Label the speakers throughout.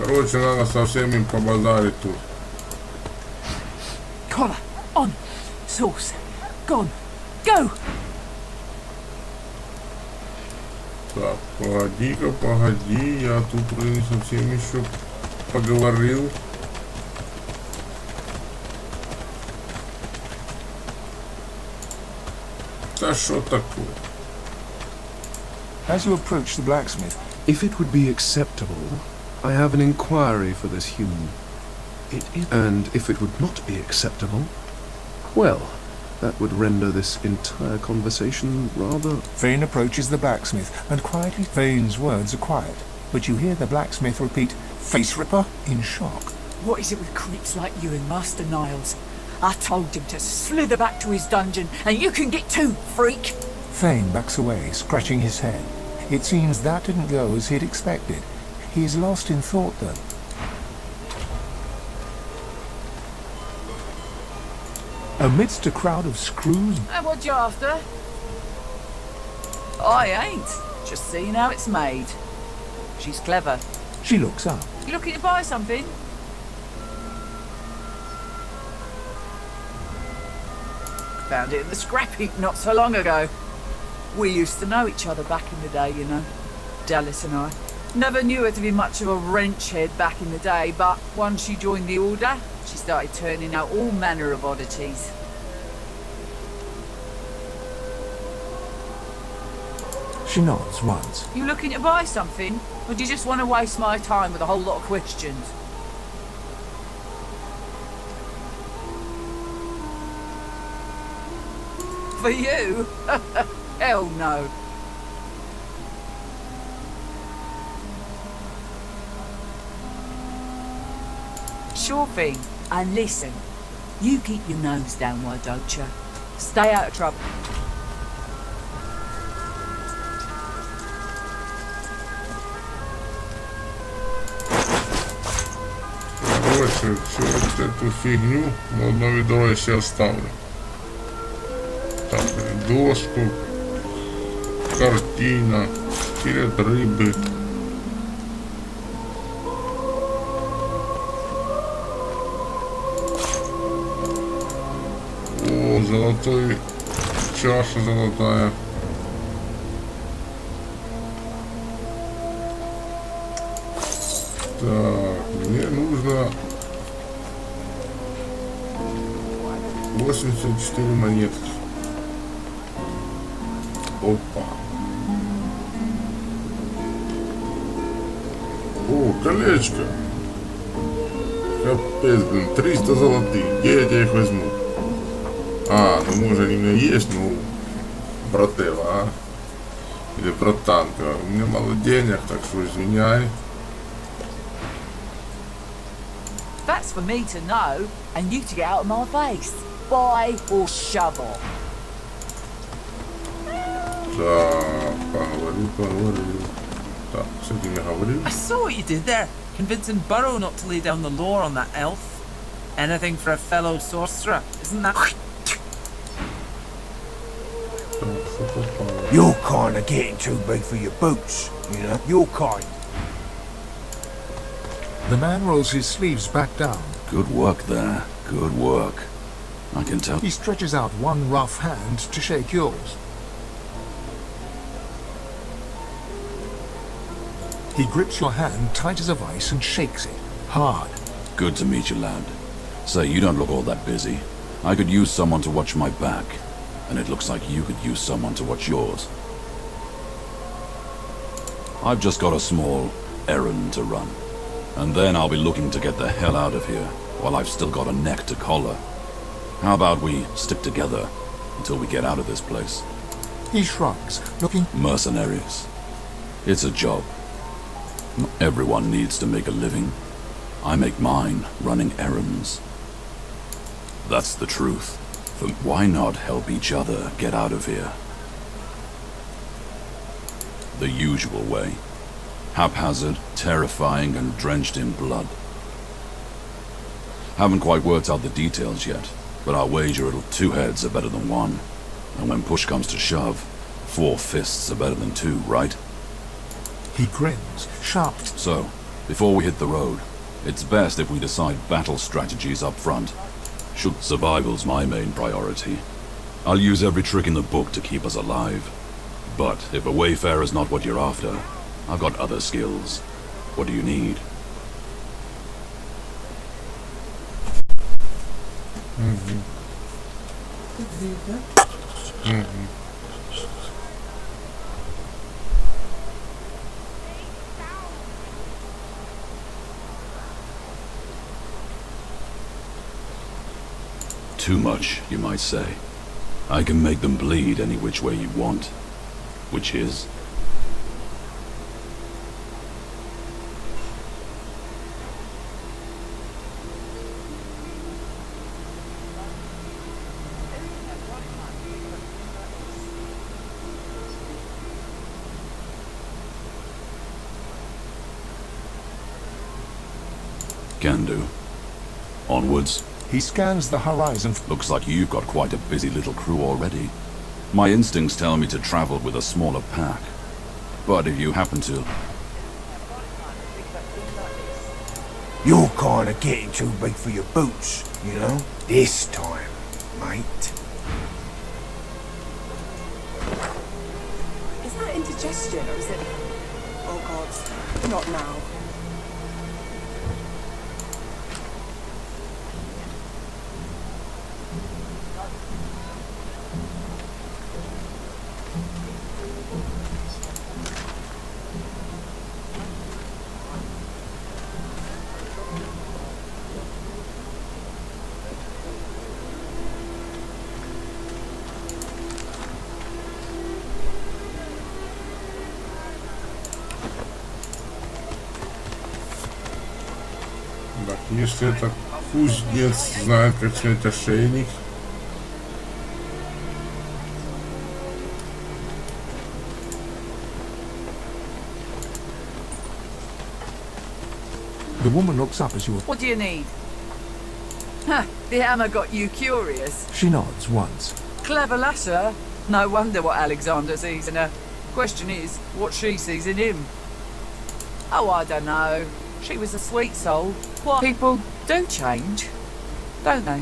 Speaker 1: Короче, надо со всеми побазарить тут.
Speaker 2: Collar, on, sauce, gone, go!
Speaker 1: Так, погоди-ка, погоди, я тут не совсем еще поговорил. Да что такое?
Speaker 3: As you approach the blacksmith,
Speaker 4: If it would be acceptable, I have an inquiry for this human. It is. And if it would not be acceptable, well, that would render this entire conversation rather...
Speaker 3: Vane approaches the blacksmith, and quietly Vane's words are quiet, but you hear the blacksmith repeat, "Face Ripper," in shock.
Speaker 2: What is it with creeps like you and Master Niles? I told him to slither back to his dungeon, and you can get too, freak!
Speaker 3: Vane backs away, scratching his head. It seems that didn't go as he'd expected. He is lost in thought, though. Amidst a crowd of screws...
Speaker 2: And what you after? I ain't. Just seeing how it's made. She's clever.
Speaker 3: She looks up.
Speaker 2: You looking to buy something? Found it in the scrap heap not so long ago. We used to know each other back in the day, you know. Dallas and I. Never knew her to be much of a wrench head back in the day, but once she joined the Order, she started turning out all manner of oddities.
Speaker 3: She nods once.
Speaker 2: You looking to buy something? Or do you just want to waste my time with a whole lot of questions? For you? Hell no. Sure thing. And listen, you keep your nose down, why don't you? Stay out of trouble.
Speaker 1: Короче, всю вот эту фигню в одно ведро я себе оставлю. Так, доску, картина, скелет рыбы. О, золотой, чаша золотая. Так, мне нужно 84 монетки. Опа. О, колечко. Капец, блин, 300 золотых. Где я их возьму? А, ну может они у меня есть, ну, брателла, а? Или братанка. У меня мало денег, так что извиняй.
Speaker 2: That's for me to know, and you to get out of my face. Buy or shovel.
Speaker 1: Так, поговорил. Так, с этим я говорил.
Speaker 5: I saw what you did there, convincing Burrow not to lay down the law on that elf. Anything for a fellow sorcerer, isn't that?
Speaker 1: Так, что попало?
Speaker 6: You're kind of getting too big for your boots, you know? You're kind.
Speaker 3: The man rolls his sleeves back down.
Speaker 7: Good work there. Good work. I can tell.
Speaker 3: He stretches out one rough hand to shake yours. He grips your hand tight as a vice and shakes it, hard.
Speaker 7: Good to meet you, lad. Say, you don't look all that busy. I could use someone to watch my back, and it looks like you could use someone to watch yours. I've just got a small errand to run, and then I'll be looking to get the hell out of here while I've still got a neck to collar. How about we stick together until we get out of this place?
Speaker 3: He shrugs, looking...
Speaker 7: Mercenaries. It's a job. Everyone needs to make a living. I make mine running errands. That's the truth. But why not help each other get out of here? The usual way. Haphazard, terrifying, and drenched in blood. Haven't quite worked out the details yet, but I'll wager two heads are better than one. And when push comes to shove, 4 fists are better than 2, right?
Speaker 3: He grins, sharp.
Speaker 7: So, Before we hit the road, it's best if we decide battle strategies up front. Survival's my main priority. I'll use every trick in the book to keep us alive. But if a wayfarer's not what you're after, I've got other skills. What do you need? Too much, you might say. I can make them bleed any which way you want. Which is? Can do. Onwards.
Speaker 3: He scans the horizon.
Speaker 7: Looks like you've got quite a busy little crew already. My instincts tell me to travel with a smaller pack. But if you happen to...
Speaker 6: You're kinda getting too big for your boots, you know? This time, mate.
Speaker 8: Is that indigestion or is it... Oh god, not now.
Speaker 1: Так, если это кузнец знает, как снять ошейник.
Speaker 3: The woman looks up as you...
Speaker 2: What do you need? Huh, the hammer got you curious.
Speaker 3: She nods once.
Speaker 2: Clever lasser. No wonder what Alexander sees in her. Question is, what she sees in him. Oh, I don't know. She was a sweet soul. What? People do change, don't they?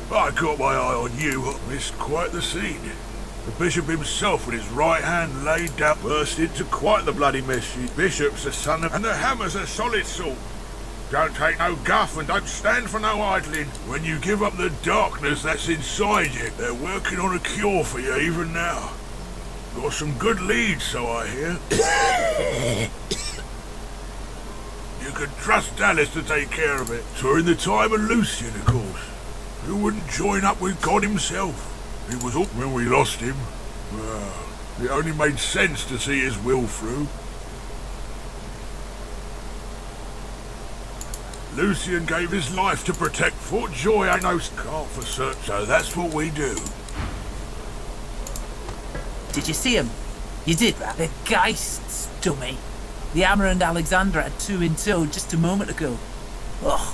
Speaker 6: I got my eye on you. Missed quite the scene. The bishop himself with his right hand laid down burst into quite the bloody mess. The bishop's a son of... and the hammer's a solid sort. Don't take no guff and don't stand for no idling. When you give up the darkness that's inside you, they're working on a cure for you even now. Got some good leads, so I hear. You can trust Dallas to take care of it. During the time of Lucian, of course. Who wouldn't join up with God himself? He was up when we lost him. Well, it only made sense to see his will through. Lucian gave his life to protect Fort Joy. I know can't for certain, so that's what we do.
Speaker 5: Did you see him? You did, right? The Geists, dummy. The hammer and Alexandra had 2 in tow just a moment ago. Ugh.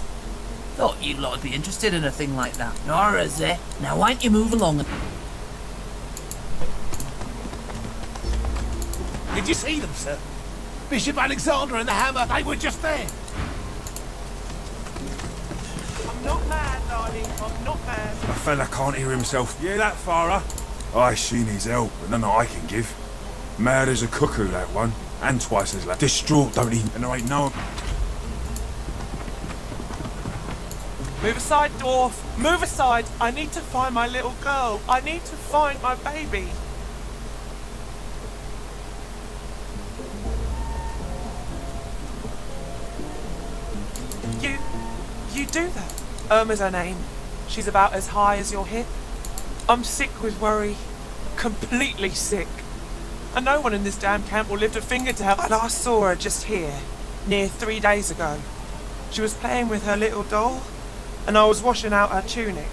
Speaker 5: Thought you lot would be interested in a thing like that. Nor is it. Now why don't you move along and...
Speaker 9: Did you see them, sir? Bishop Alexander and the hammer, they were just there.
Speaker 10: I'm not mad, darling. I'm not mad.
Speaker 6: A fella can't hear himself. Yeah, that Farah. I seen his help, and none I can give. Mad as a cuckoo, that one. And twice as loud. Distraught, don't he? And there ain't no...
Speaker 10: Move aside, dwarf. Move aside. I need to find my little girl. I need to find my baby. You do that? Irma's her name. She's about as high as your hip. I'm sick with worry. Completely sick. And no one in this damn camp will lift a finger to help. I last saw her just here, near 3 days ago. She was playing with her little doll, and I was washing out her tunic.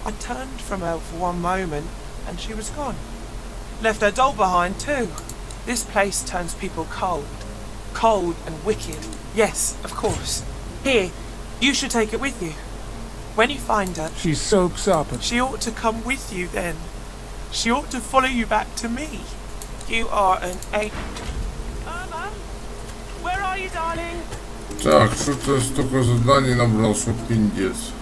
Speaker 10: I turned from her for one moment, and she was gone. Left her doll behind too. This place turns people cold. Cold and wicked. Yes, of course. Here, you should take it with you. When you find her,
Speaker 3: She soaks up and
Speaker 10: she ought to come with you then. She ought to follow you back to me. You are an angel. Irma, where are you, darling?
Speaker 1: Так, что-то столько заданий набрал, что пиндец.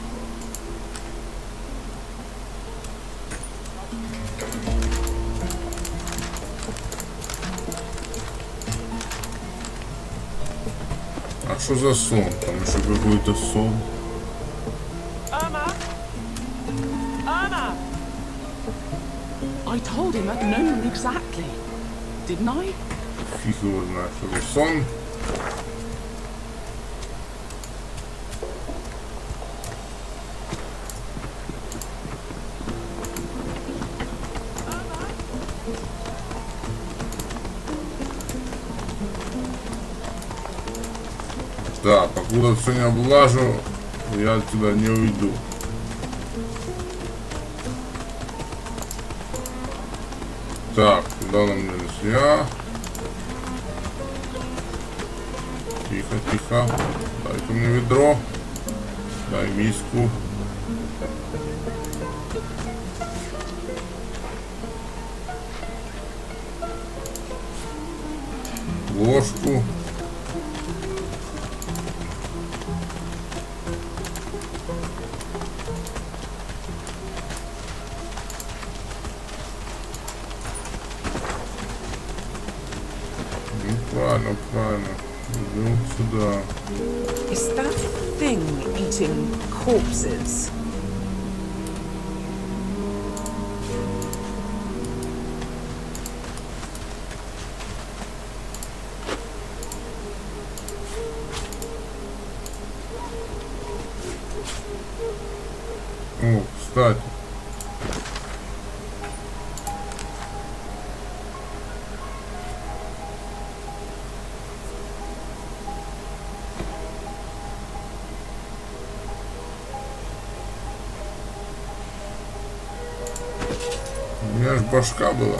Speaker 1: А что за сон? Там еще какой-то сон.
Speaker 10: Irma? Irma?
Speaker 11: I told him at noon exactly. Didn't I?
Speaker 1: Фиг его знает, что за сон. Да, покуда все не облажу, я отсюда не уйду. Так, куда нам нельзя? Тихо, тихо. Дай-ка мне ведро. Дай миску. Ложку. Правильно, правильно. Идем сюда.
Speaker 11: Is that thing eating corpses?
Speaker 1: О, кстати. У меня ж башка была.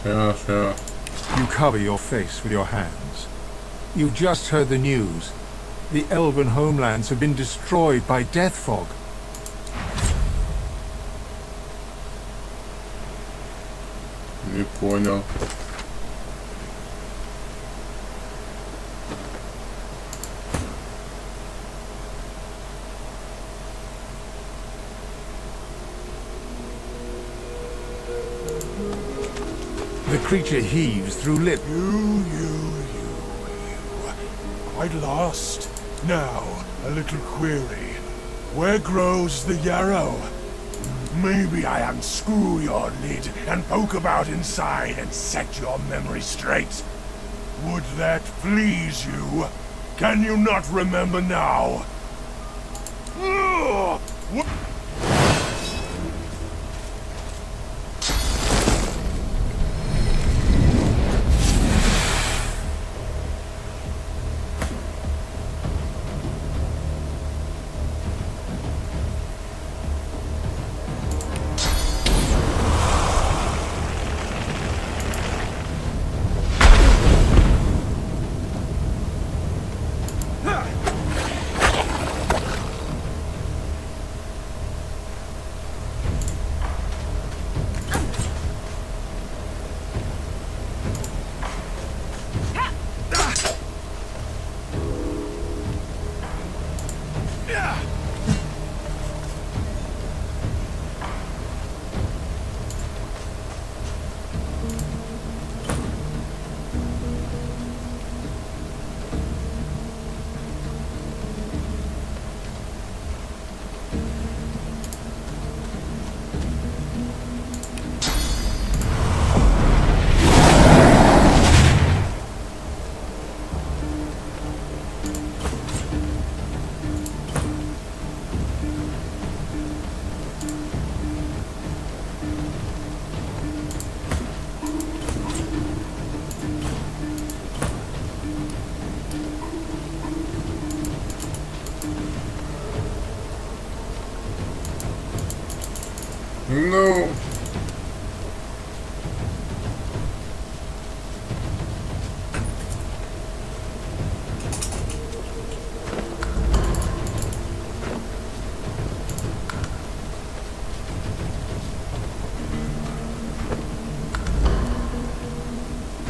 Speaker 1: Ща.
Speaker 3: you cover your face with your hands. You've just heard the news. The elven homelands have been destroyed by death fog.
Speaker 1: Не понял.
Speaker 3: The creature heaves through lip.
Speaker 6: You. Quite lost? Now, a little query. Where grows the yarrow? Maybe I unscrew your lid and poke about inside and set your memory straight. Would that please you? Can you not remember now? Ugh!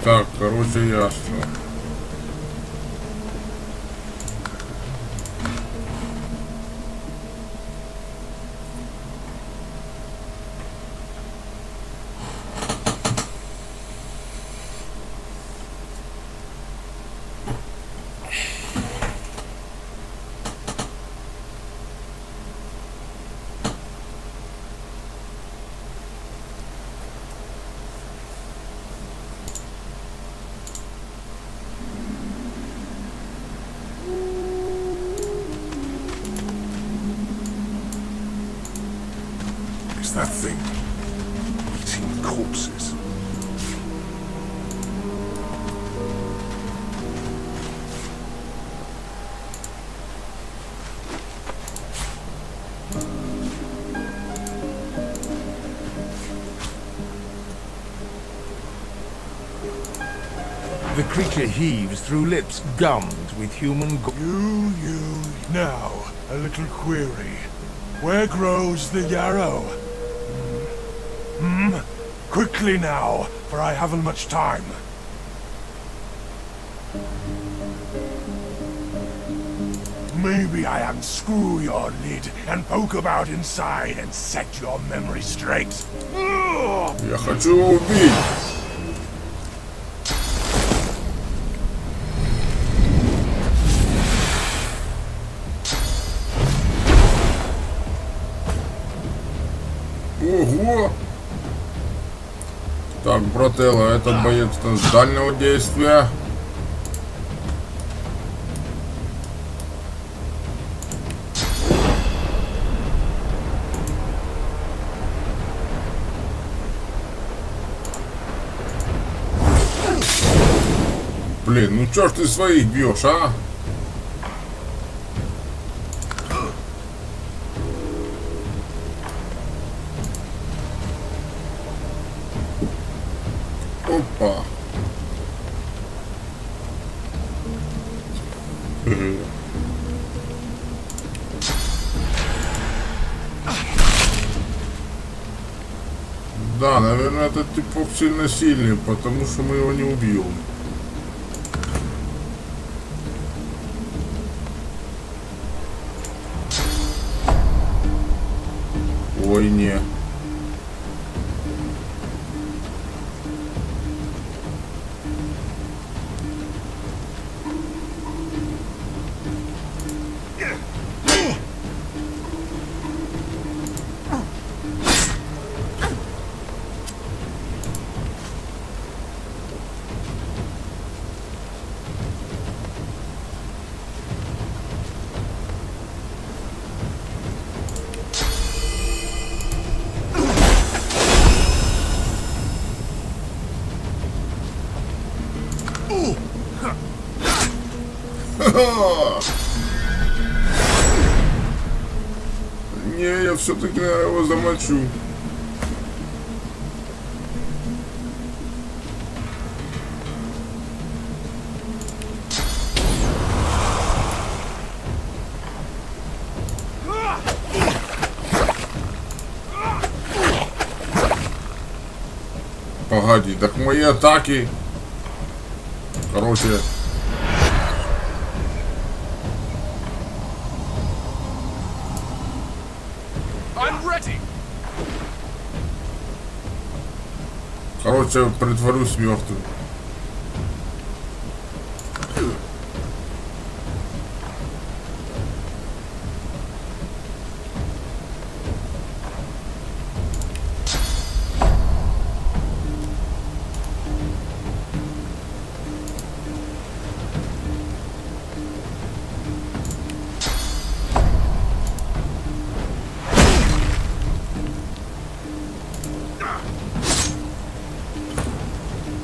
Speaker 1: Так, короче, ясно.
Speaker 9: It's that thing. Eating corpses.
Speaker 3: The creature heaves through lips gummed with human
Speaker 6: Now, a little query. Where grows the yarrow? Quickly now, for I haven't much time. Maybe I unscrew your lid and poke about inside and set your memory straight.
Speaker 1: Я хочу его убить. Ого! Так, брателло, этот боец с дальнего действия. Блин, ну чё ж ты своих бьешь, а? Опа. Да, наверное, этот типок сильно сильный, потому что мы его не убьем. Ой, не. Не, я все-таки, наверное, его замочу. Погоди, так мои атаки. Короче. Короче, притворюсь мертвым.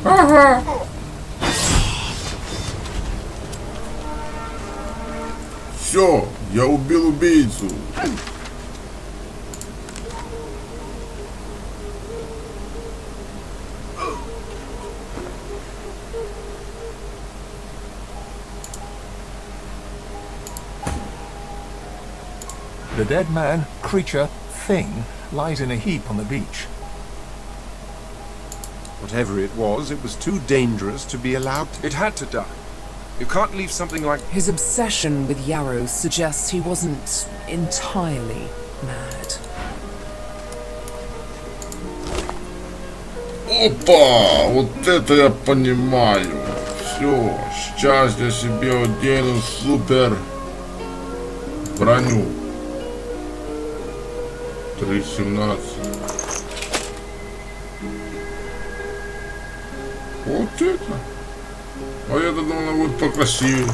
Speaker 1: Ага. Все, я убил убийцу.
Speaker 3: The dead man, creature, thing lies in a heap on the beach.
Speaker 12: Whatever it was too dangerous to be allowed. It had to die. You can't leave something like...
Speaker 13: His obsession with Yarrow suggests he wasn't entirely mad.
Speaker 1: Опа! Вот это я понимаю. Все, сейчас я себе одену супер броню. 3.17. Вот это. А я думал, она будет покрасивее.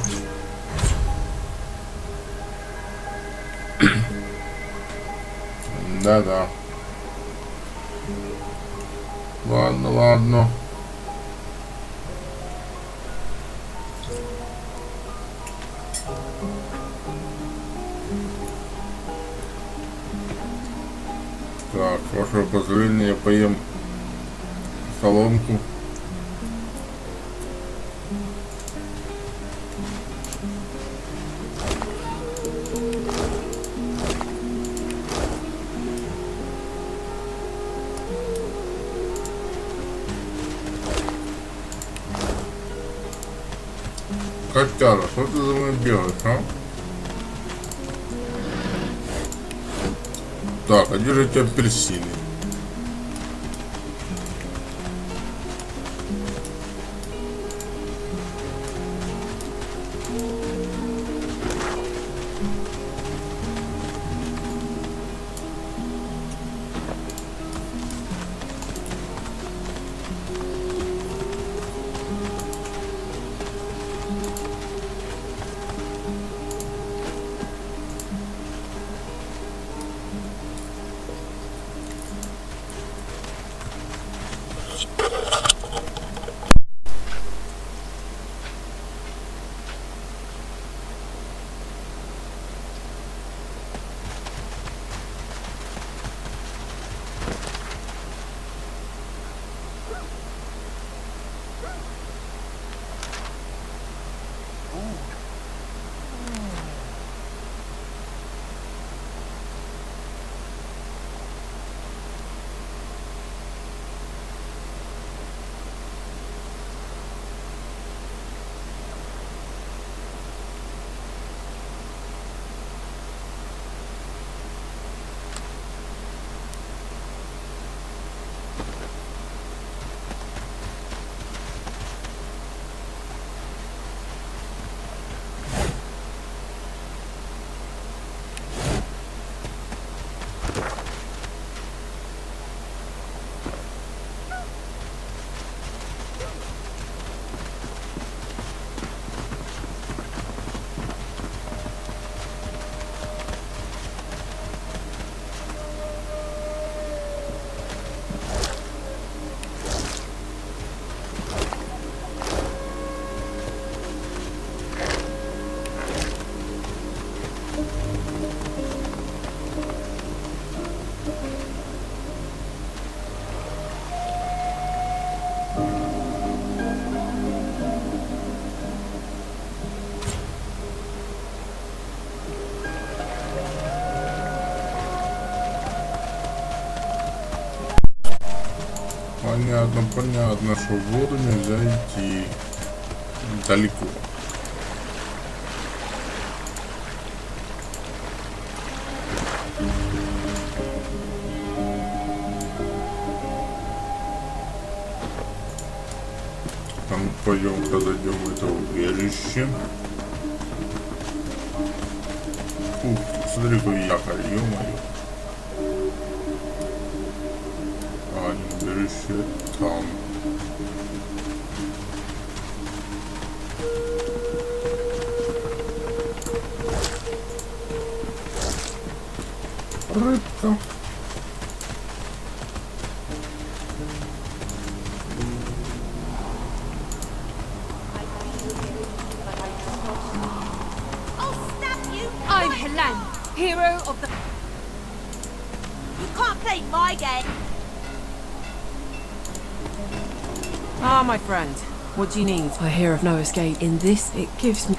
Speaker 1: Да-да. Ладно, ладно. Так, ваше позволение, я поем соломку. Котяра, что ты за мной делаешь, а? Так, а где же эти апельсины? Понятно, что в воду нельзя идти далеко. Там пойдем-ка зайдем в это убежище. Ух, смотри, какой якорь, ё-моё. Убежище там. Рыбка.
Speaker 14: I'm Helen, hero of the... You can't play my game.
Speaker 13: Ah, my friend. What do you need? I hear of no escape. In this, it gives me...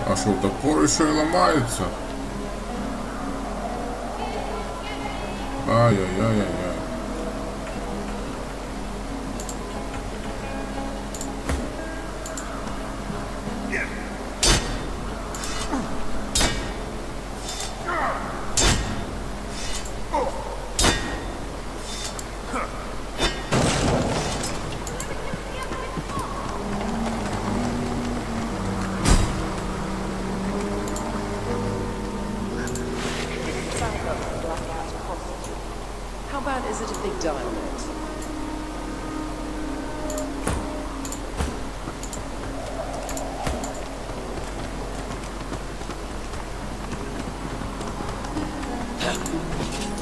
Speaker 1: А что, топор еще и ломается? Ай-яй-яй-яй-яй.
Speaker 13: How bad is it if they die on it?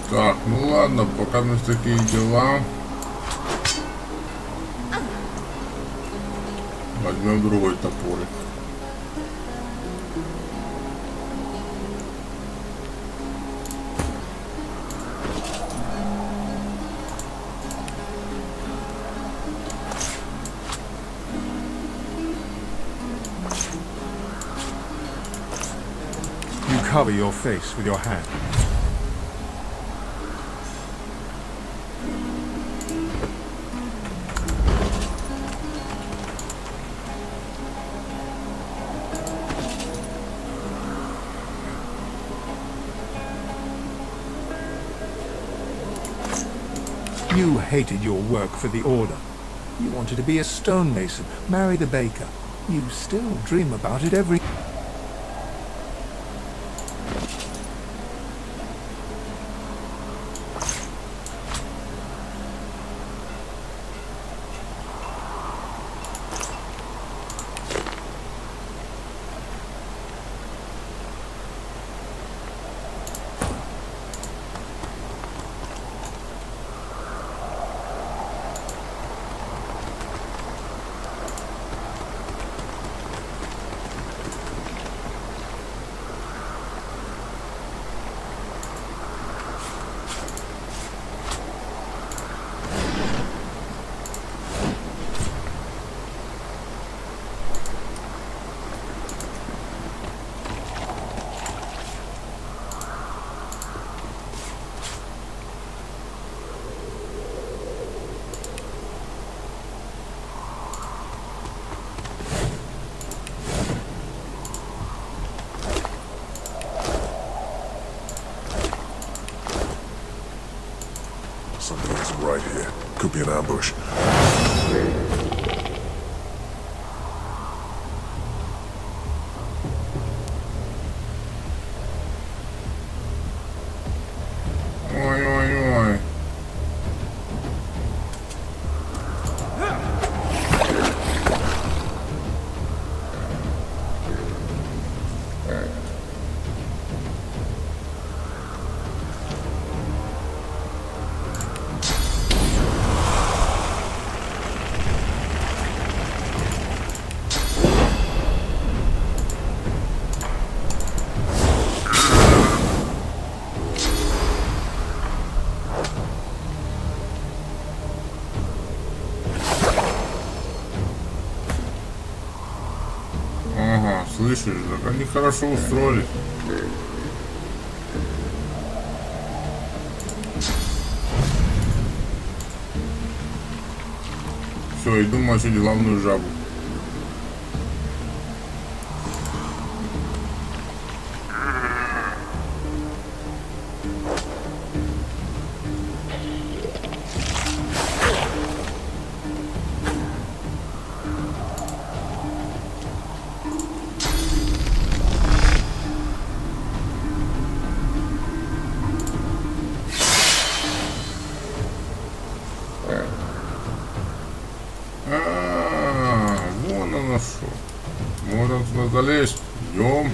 Speaker 1: Так, ну ладно, пока у нас такие дела. Возьмем другой топорик.
Speaker 3: You cover your face with your hand. You hated your work for the Order. You wanted to be a stonemason, marry the baker. You still dream about it every...
Speaker 6: Something isn't right here. Could be an ambush.
Speaker 1: Ой-ой-ой. Ага, слышишь, так они хорошо устроились. Все, иду мочить главную жабу. Вон оно что. Можно туда залезть. Идем.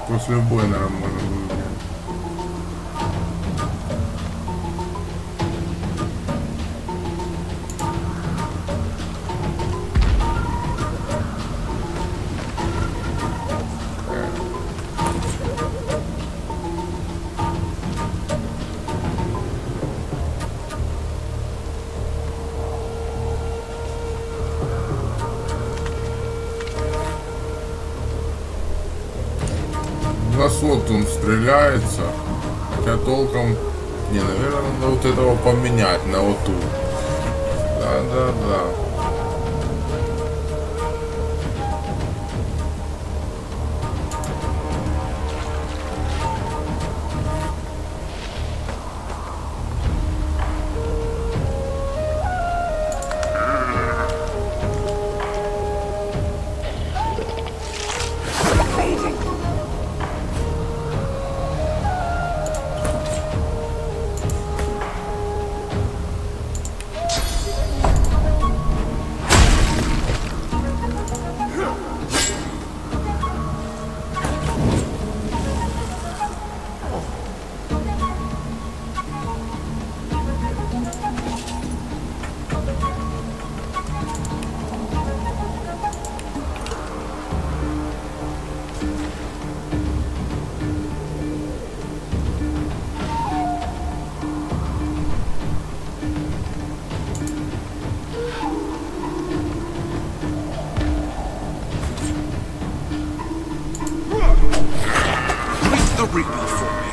Speaker 1: После боя, наверное, можно будет. Вот он стреляется, хотя толком не, наверное, надо вот этого поменять на вот ту. Да.
Speaker 12: The Reaper for me.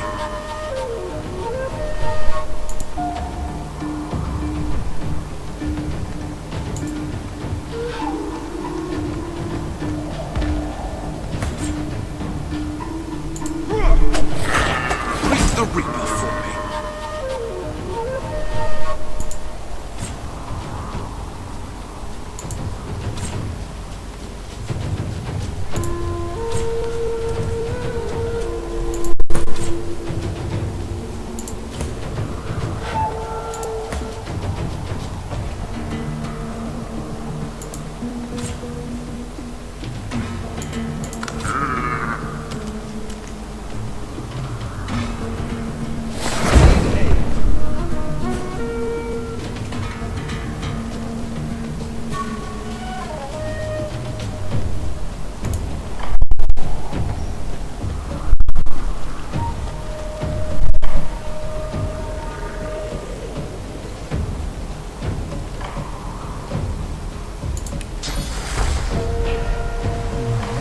Speaker 12: Meet the Reaper for me.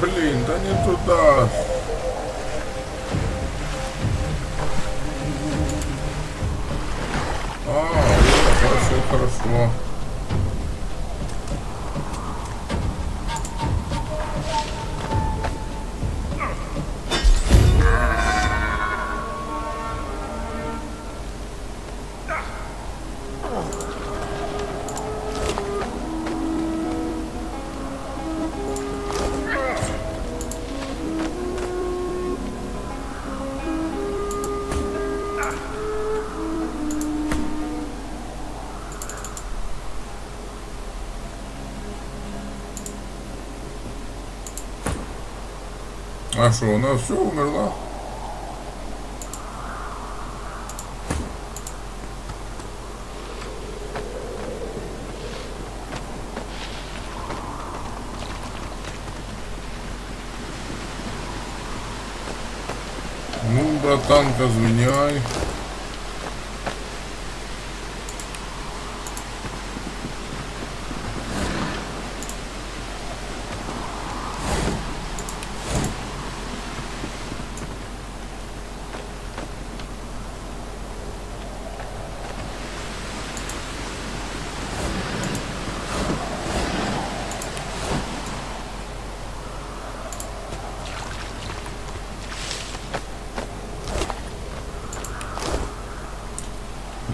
Speaker 1: Блин, да не туда. Хорошо. А что, она все умерла? Ну, братанка, извиняй.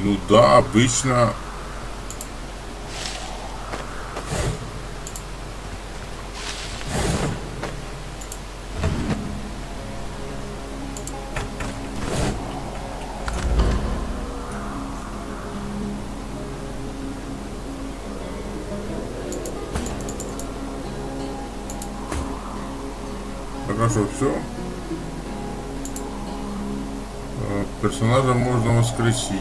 Speaker 1: Ну да, обычно. Так, а что, все? Персонажа можно воскресить.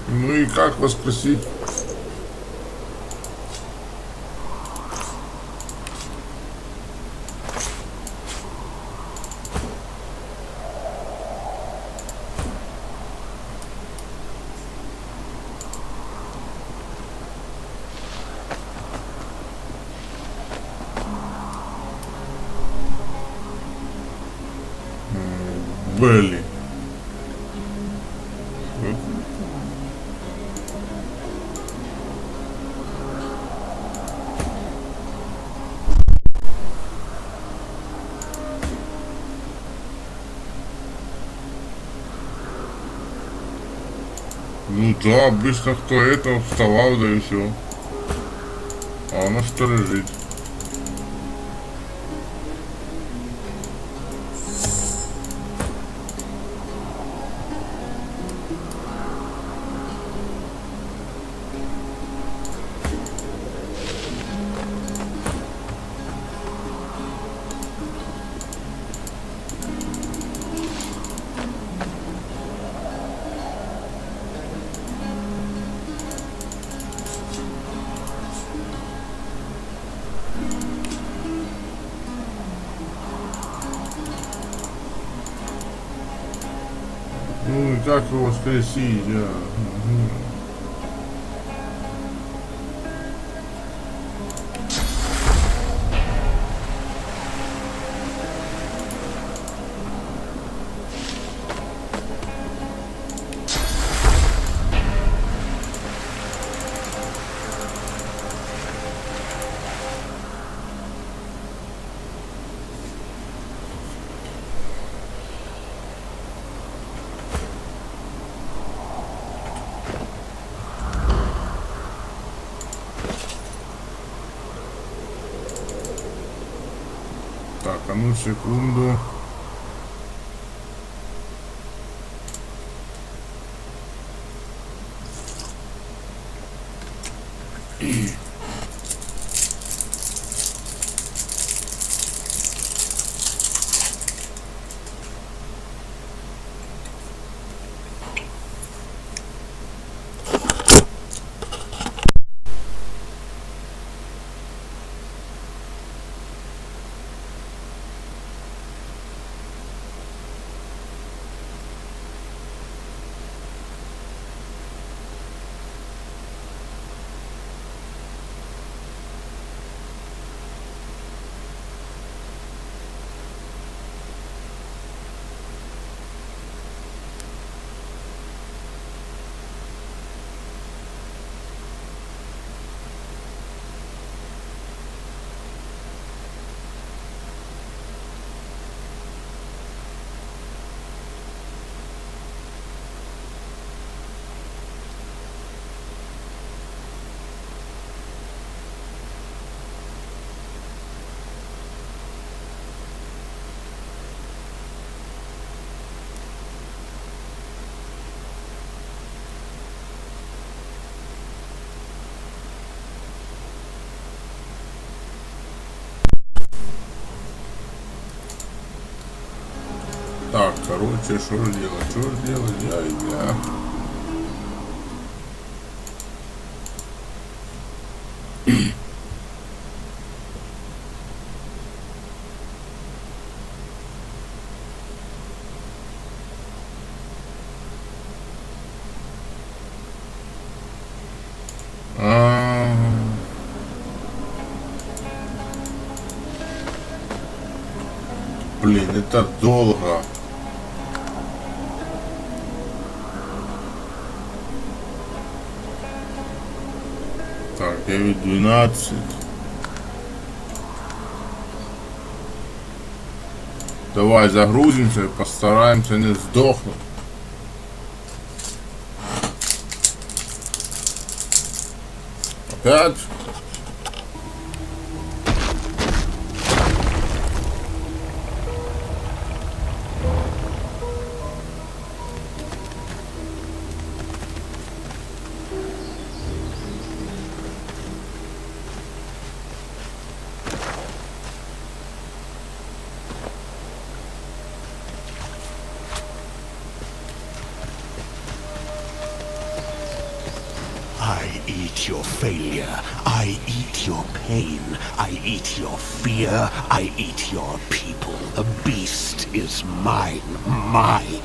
Speaker 1: Ну и как воскресить? Белли. Ну да, обычно кто это вставал, да и все. А она что лежит? Ну и как его воскресить, да. ну секунду. Так, короче, что ж делать, я. Блин, это долго. Так, 9:12. Давай загрузимся и постараемся не сдохнуть. Опять?
Speaker 9: I eat your failure. I eat your pain. I eat your fear. I eat your people. The beast is mine. Mine.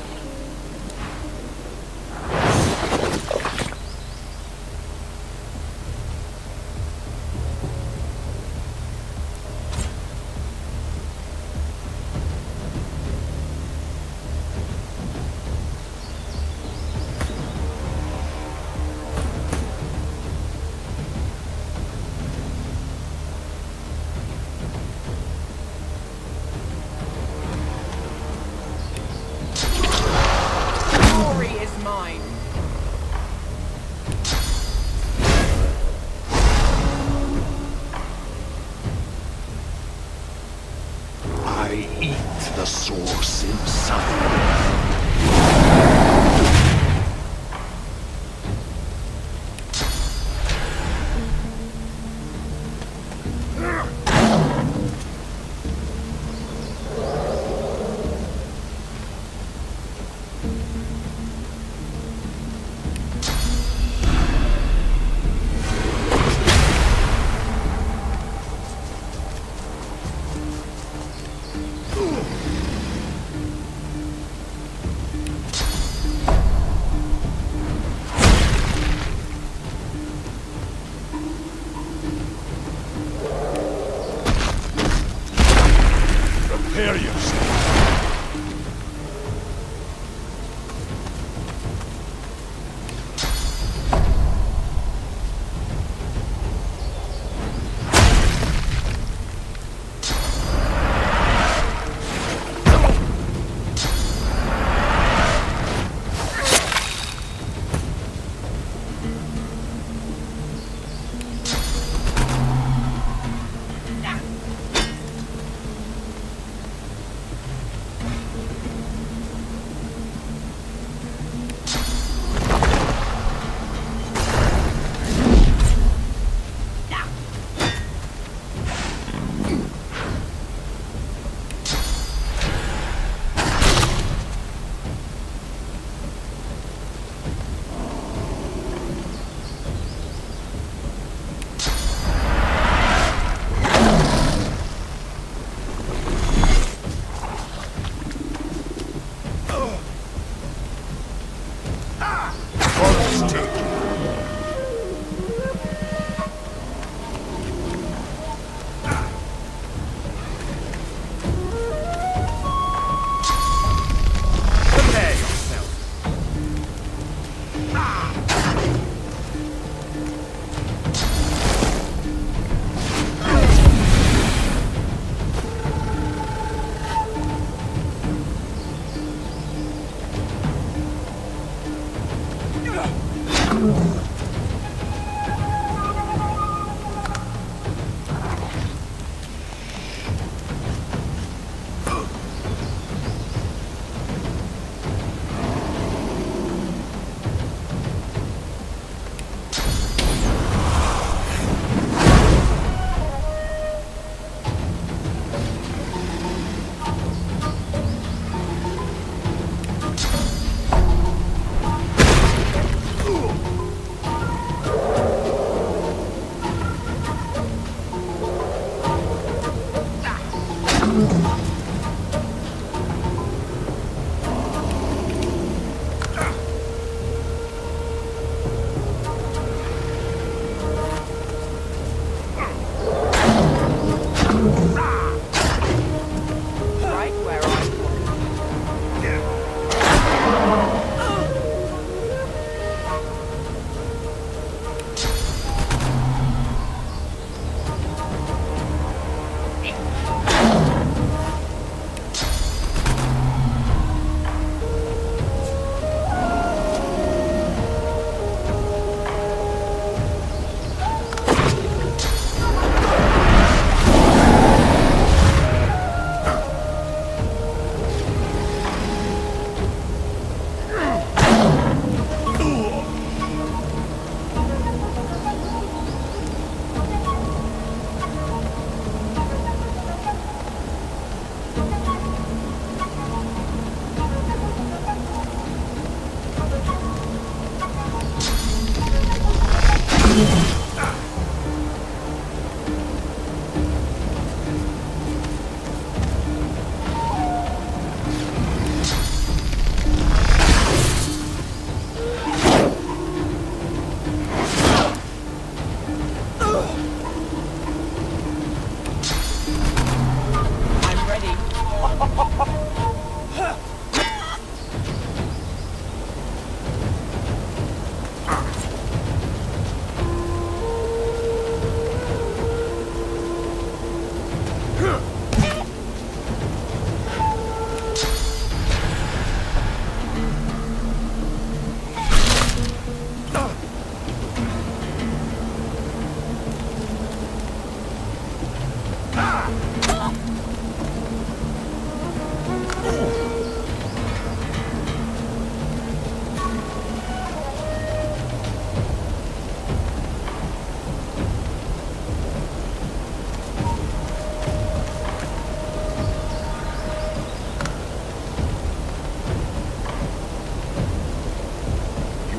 Speaker 15: You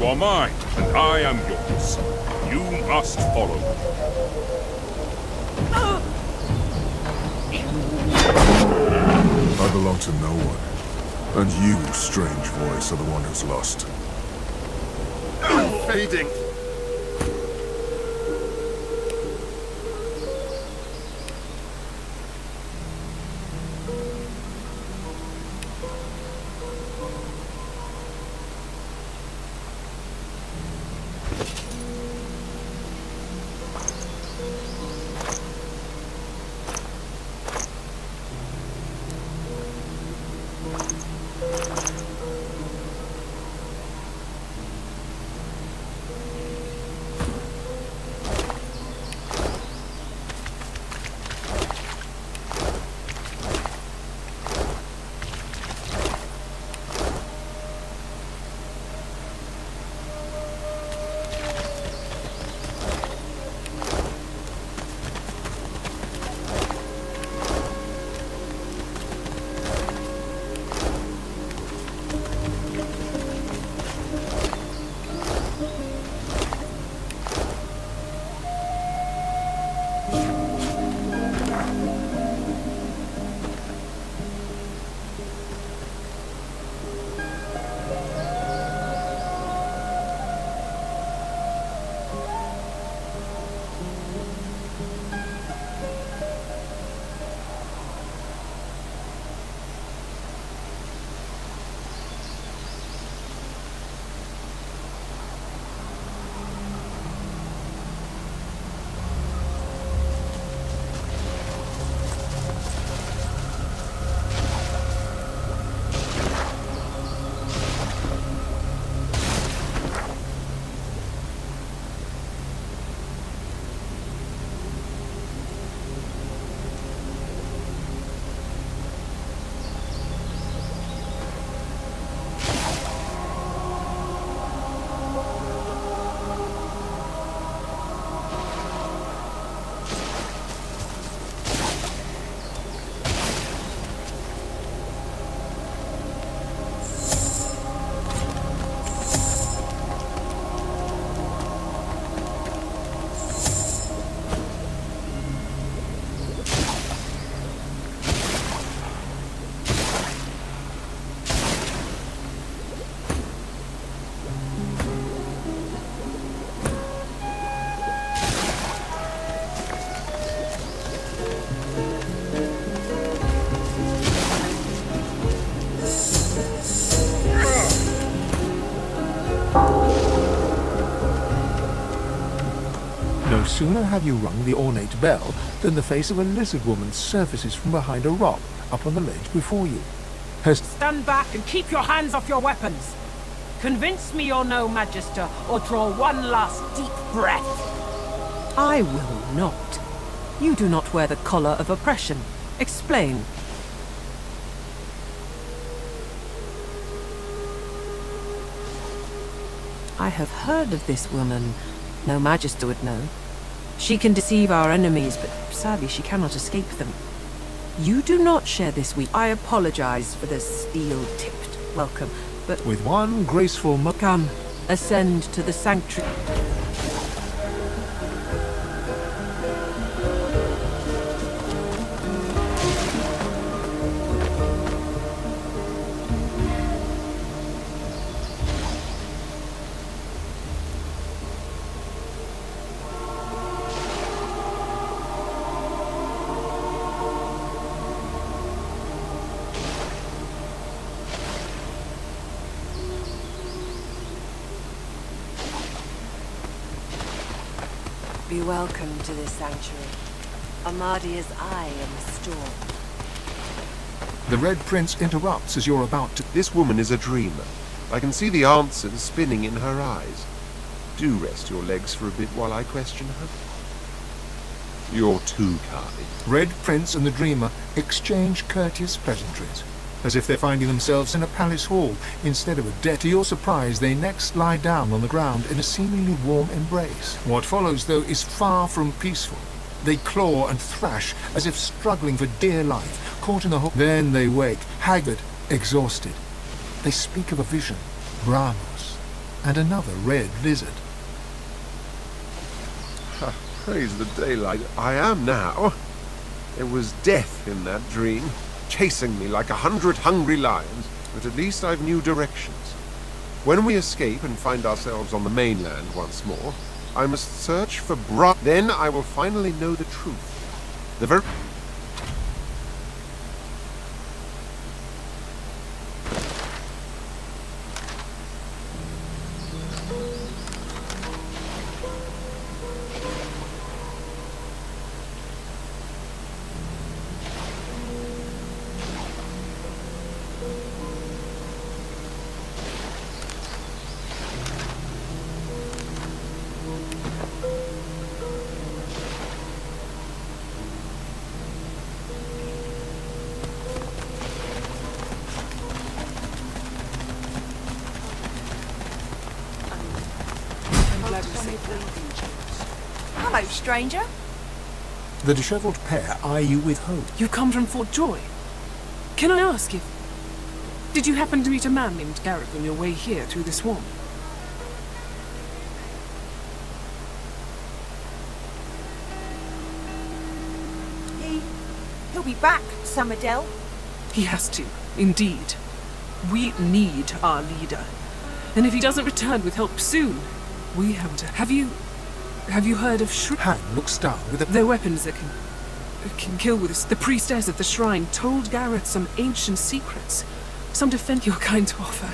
Speaker 15: are mine, and I am yours. You must follow me.
Speaker 16: I belong to no one. And you, strange voice, are the one who's lost.
Speaker 12: Fading.
Speaker 3: No sooner have you rung the ornate bell than the face of a lizard woman surfaces from behind a rock up on the ledge before you.
Speaker 17: Stand back and keep your hands off your weapons. Convince me you're no magister, or draw one last deep breath.
Speaker 13: I will not. You do not wear the collar of oppression. Explain. I have heard of this woman. No magister would know. She can deceive our enemies, but sadly she cannot escape them. You do not share this weak. I apologize for the steel-tipped welcome, but
Speaker 3: with one graceful
Speaker 13: come, ascend to the sanctuary. Be welcome to this sanctuary. Amadia's eye in the storm.
Speaker 3: The Red Prince interrupts as you're about to...
Speaker 12: This woman is a dreamer. I can see the answers spinning in her eyes. Do rest your legs for a bit while I question her. You're too kind.
Speaker 3: Red Prince and the Dreamer exchange courteous pleasantries, as if they're finding themselves in a palace hall instead of a den. To your surprise, they next lie down on the ground in a seemingly warm embrace. What follows, though, is far from peaceful. They claw and thrash as if struggling for dear life, caught in the hole. Then they wake, haggard, exhausted. They speak of a vision, Brahmos, and another red lizard.
Speaker 12: Praise the daylight. I am now. There was death in that dream, chasing me like 100 hungry lions, but at least I've new directions. When we escape and find ourselves on the mainland once more, I must search for Then I will finally know the truth. The very...
Speaker 14: Hello, stranger.
Speaker 3: The dishevelled pair eye you with hope.
Speaker 11: You come from Fort Joy. Can I ask if... Did you happen to meet a man named Gareth on your way here through the swamp?
Speaker 14: He'll be back, Summerdale.
Speaker 11: He has to, indeed. We need our leader. And if he doesn't return with help soon, we have to... Have you heard of
Speaker 3: Han looks down with a...
Speaker 11: Their weapons that can kill with us. The priestess at the shrine told Gareth some ancient secrets. Some defense you're kind to offer.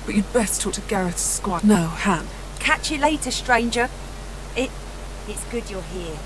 Speaker 11: But you'd best talk to Gareth's squad. No, Han.
Speaker 14: Catch you later, stranger. It's good you're here.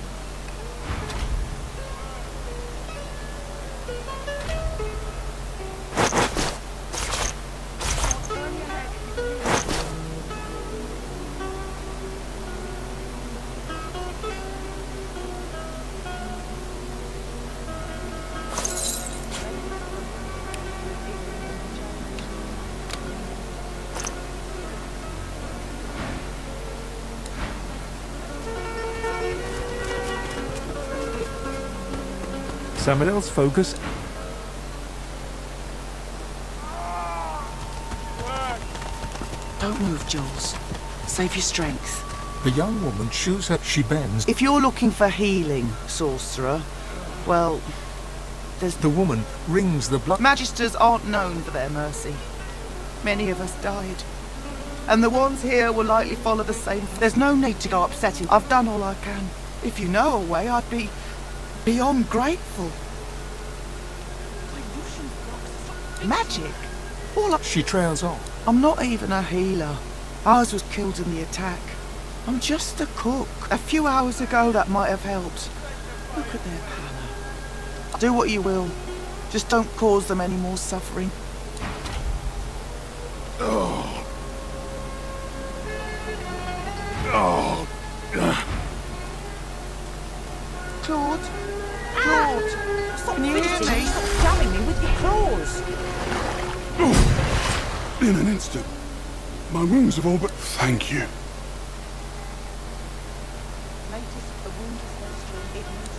Speaker 3: Samuel's focus.
Speaker 11: Don't move, Jules. Save your strength.
Speaker 3: The young woman chews her. She bends.
Speaker 18: If you're looking for healing, sorcerer, well, there's...
Speaker 3: The woman wrings the blood.
Speaker 18: Magisters aren't known for their mercy. Many of us died. And the ones here will likely follow the same. There's no need to go upsetting. I've done all I can. If you know a way, I'd be beyond grateful. Magic?
Speaker 3: She trails on.
Speaker 18: I'm not even a healer. Ours was killed in the attack. I'm just a cook. A few hours ago that might have helped. Look at their pallor. Do what you will. Just don't cause them any more suffering.
Speaker 16: Oh. Oh.
Speaker 18: Claude? Claude?
Speaker 14: Stop
Speaker 18: Can you hear me?
Speaker 14: Stop jamming me with your claws.
Speaker 16: In an instant. My wounds have all but... Thank you.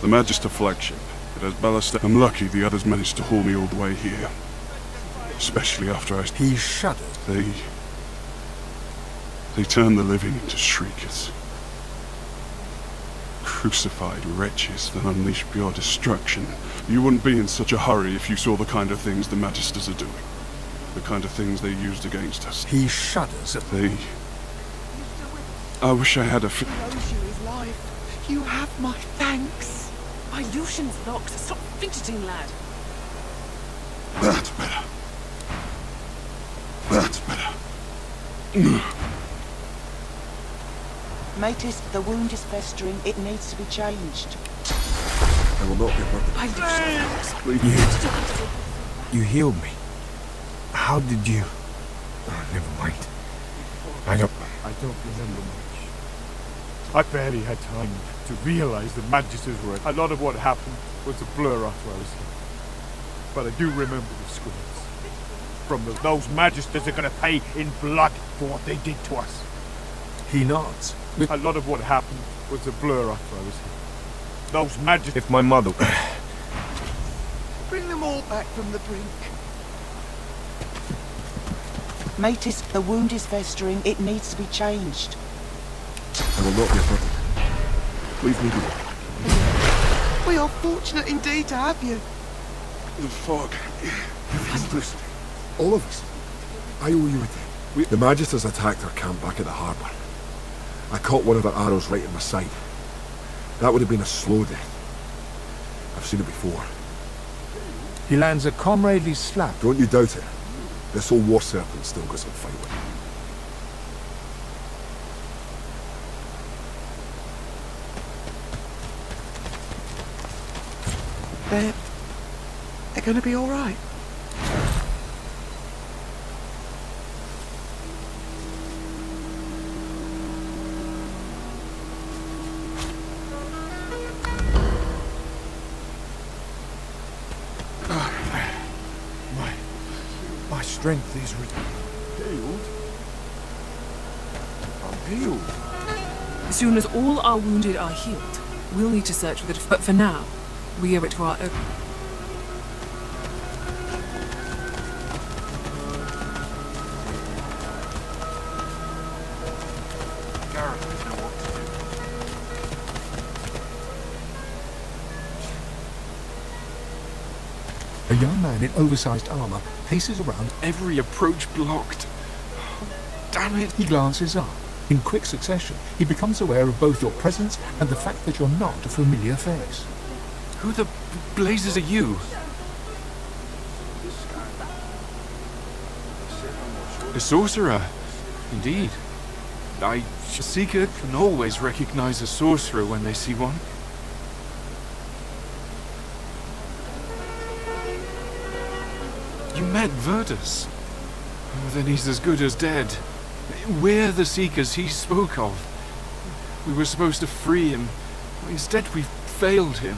Speaker 16: The Magister flagship. It has ballast. I'm lucky the others managed to haul me all the way here. Especially after I...
Speaker 3: He shuddered.
Speaker 16: They turn the living into shriekers. Crucified wretches that unleash pure destruction. You wouldn't be in such a hurry if you saw the kind of things the Magisters are doing. The kind of things they used against us.
Speaker 3: He shudders at...
Speaker 16: I wish I had a...
Speaker 18: He owes you his life. You have my thanks.
Speaker 11: My Lucian's locked. Stop fidgeting, lad.
Speaker 16: That's better. That's better.
Speaker 18: Matis, the wound is festering. It needs to be changed.
Speaker 19: I will not get hurt. You healed me. How did you... Oh, never mind. I don't remember much.
Speaker 20: I barely had time to realize the Magisters were... A lot of what happened was a blur after I was here. But I do remember the screams. Those Magisters are going to pay in blood for what they did to us.
Speaker 3: He nods.
Speaker 20: A lot of what happened was a blur after I was here. Those Magisters...
Speaker 19: If my mother...
Speaker 18: Bring them all back from the brink. Matis, the wound is festering. It needs to be changed.
Speaker 19: I will not get hurt. Leave me be.
Speaker 18: We are fortunate indeed to have you.
Speaker 19: The fog. Listen, all of us. I owe you a thing. The Magisters attacked our camp back at the harbour. I caught one of their arrows right in my side. That would have been a slow death. I've seen it before.
Speaker 3: He lands a comradely slap.
Speaker 19: Don't you doubt it. This old war serpent still got some fight with him.
Speaker 18: They're going to be all right.
Speaker 19: My strength is healed. I'm healed.
Speaker 11: As soon as all our wounded are healed, we'll need to search for the... But for now, we owe it to our own...
Speaker 3: A young man in oversized armor paces around,
Speaker 21: every approach blocked. Oh, damn it!
Speaker 3: He glances up. In quick succession, he becomes aware of both your presence and the fact that you're not a familiar face.
Speaker 21: Who the blazes are you? A sorcerer, indeed. A seeker can always recognize a sorcerer when they see one. You met Virtus. Oh, then he's as good as dead. We're the Seekers he spoke of. We were supposed to free him. Instead, we failed him.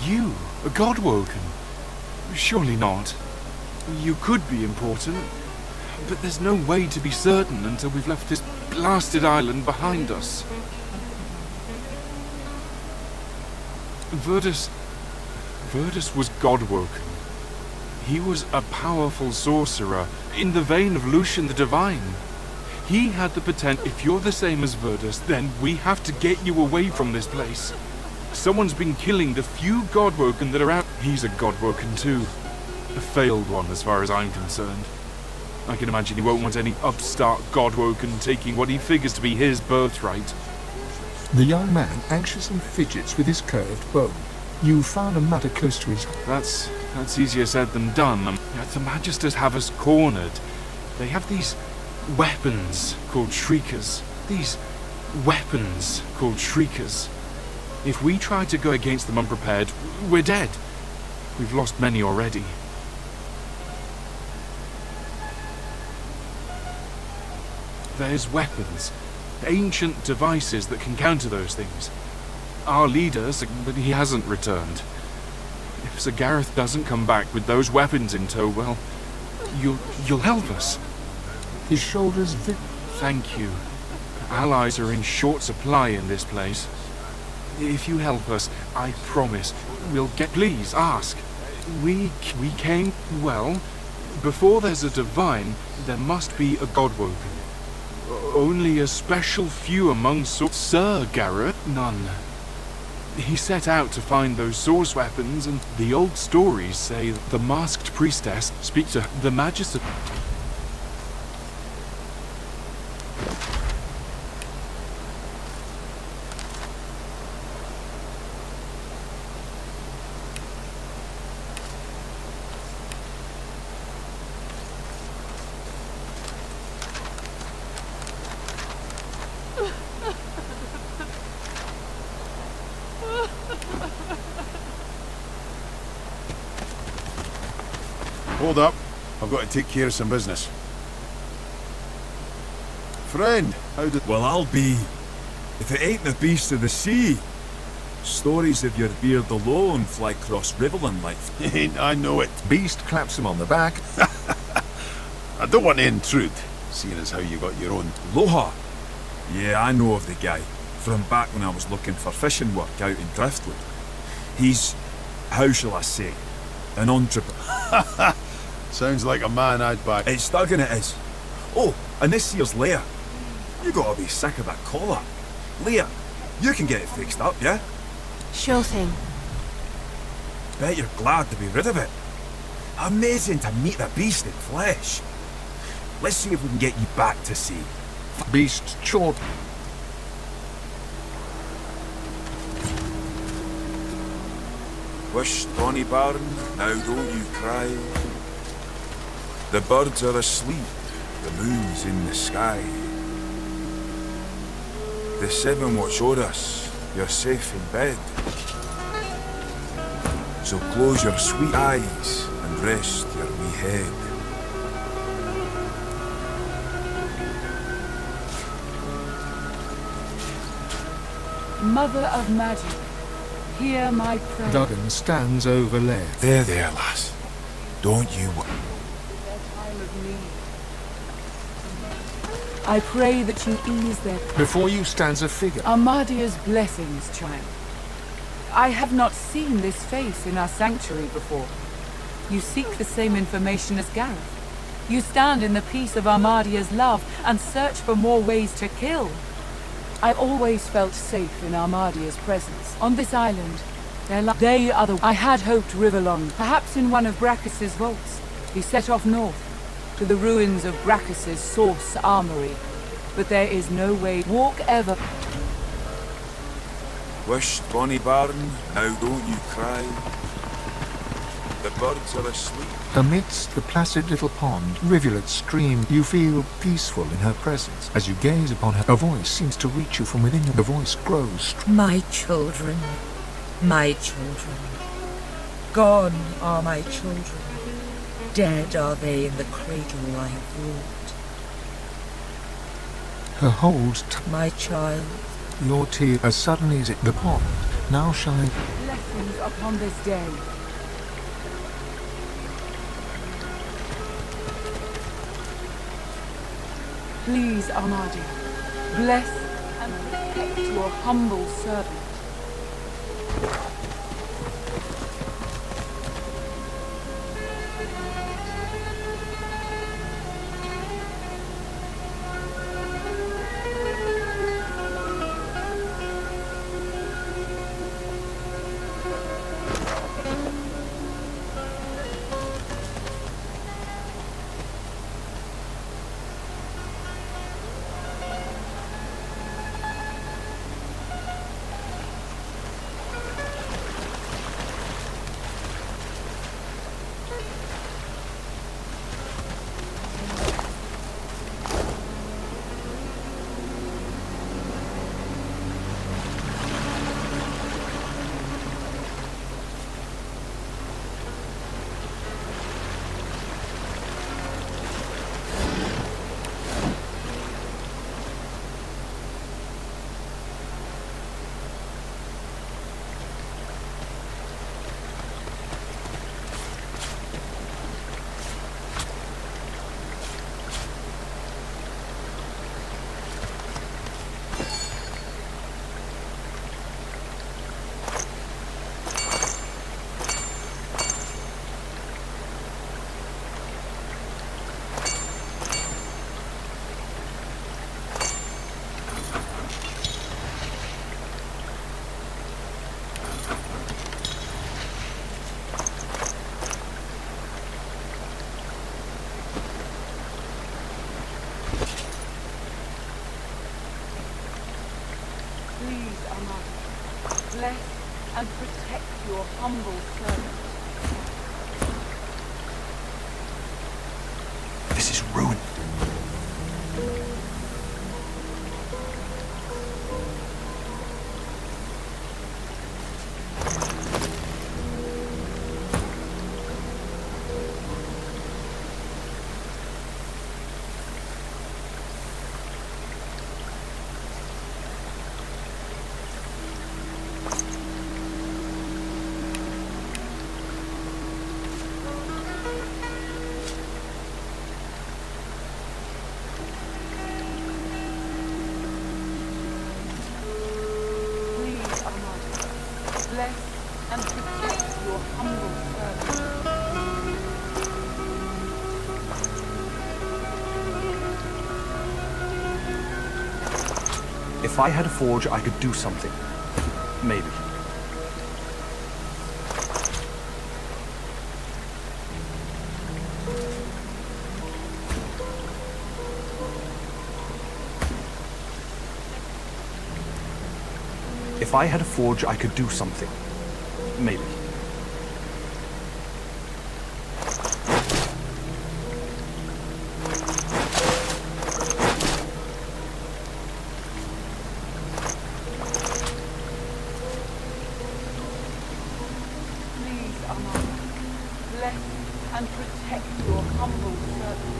Speaker 21: You, a Godwoken? Surely not. You could be important, but there's no way to be certain until we've left this blasted island behind us. Virtus was Godwoken. He was a powerful sorcerer, in the vein of Lucian the Divine. He had the potential. If you're the same as Virtus, then we have to get you away from this place. Someone's been killing the few Godwoken that are out. He's a Godwoken too. A failed one as far as I'm concerned. I can imagine he won't want any upstart Godwoken taking what he figures to be his birthright.
Speaker 3: The young man anxiously fidgets with his curved bow. You found a matter close to his...
Speaker 21: That's easier said than done. The Magisters have us cornered. They have these weapons called shriekers. If we try to go against them unprepared, we're dead. We've lost many already. There's weapons. Ancient devices that can counter those things. Our leader, but he hasn't returned. If Sir Gareth doesn't come back with those weapons in tow, well, you'll help us.
Speaker 3: His shoulders
Speaker 21: Thank you. Allies are in short supply in this place. If you help us, I promise, we'll get... Please, ask. We came... Well, before there's a divine, there must be a Godwoken. Only a special few among Sir Gareth, none. He set out to find those source weapons, and the old stories say the masked priestess speak to the Magister.
Speaker 4: Hold up. I've got to take care of some business. Friend, how did...
Speaker 22: Well, I'll be... If it ain't the beast of the sea. Stories of your beard alone fly cross Riverland life.
Speaker 4: I know it.
Speaker 3: Beast claps him on the back.
Speaker 4: I don't want to intrude, seeing as how you got your own...
Speaker 22: Loha? Yeah, I know of the guy. From back when I was looking for fishing work out in Driftwood. He's... how shall I say? An entrepreneur.
Speaker 4: Sounds like a man I'd back.
Speaker 22: It's Duggan it is. Oh, and this here's Leah. You gotta be sick of that collar. Leah, you can get it fixed up, yeah?
Speaker 14: Sure thing.
Speaker 22: Bet you're glad to be rid of it. Amazing to meet the beast in flesh. Let's see if we can get you back to sea.
Speaker 3: Beast short.
Speaker 22: Wish, bonny bairn, now don't you cry. The birds are asleep, the moon's in the sky. The seven watch o'er us, you're safe in bed. So close your sweet eyes and rest your wee head.
Speaker 2: Mother of magic, hear my prayer.
Speaker 3: Duggan stands over Leah.
Speaker 22: There, lass. Don't you worry.
Speaker 2: I pray that you ease their...
Speaker 3: Before you stands a figure.
Speaker 2: Armadia's blessings, child. I have not seen this face in our sanctuary before. You seek the same information as Gareth. You stand in the peace of Armadia's love and search for more ways to kill. I always felt safe in Armadia's presence. On this island, they are the... I had hoped Riverlong, perhaps in one of Brachus's vaults, be set off north, to the ruins of Brachus's source armory. But there is no way. Walk ever.
Speaker 22: Wish, bonny bairn, now don't you cry. The birds are asleep.
Speaker 3: Amidst the placid little pond, rivulets stream. You feel peaceful in her presence. As you gaze upon her, a voice seems to reach you from within you. The voice grows.
Speaker 23: My children, my children. Gone are my children. Dead are they in the cradle I have wrought.
Speaker 3: Her holds
Speaker 23: my child.
Speaker 3: Your tear as suddenly as the pond now shines.
Speaker 2: Blessings upon this day. Please, Armadia, bless and protect your humble servant. Bless and protect your humble servant.
Speaker 9: This is ruin.
Speaker 2: bless and protect your humble servant.
Speaker 5: If I had a forge, I could do something. Maybe. If I had a forge, I could do something. Maybe.
Speaker 2: Please, Amon, bless and protect your humble servant.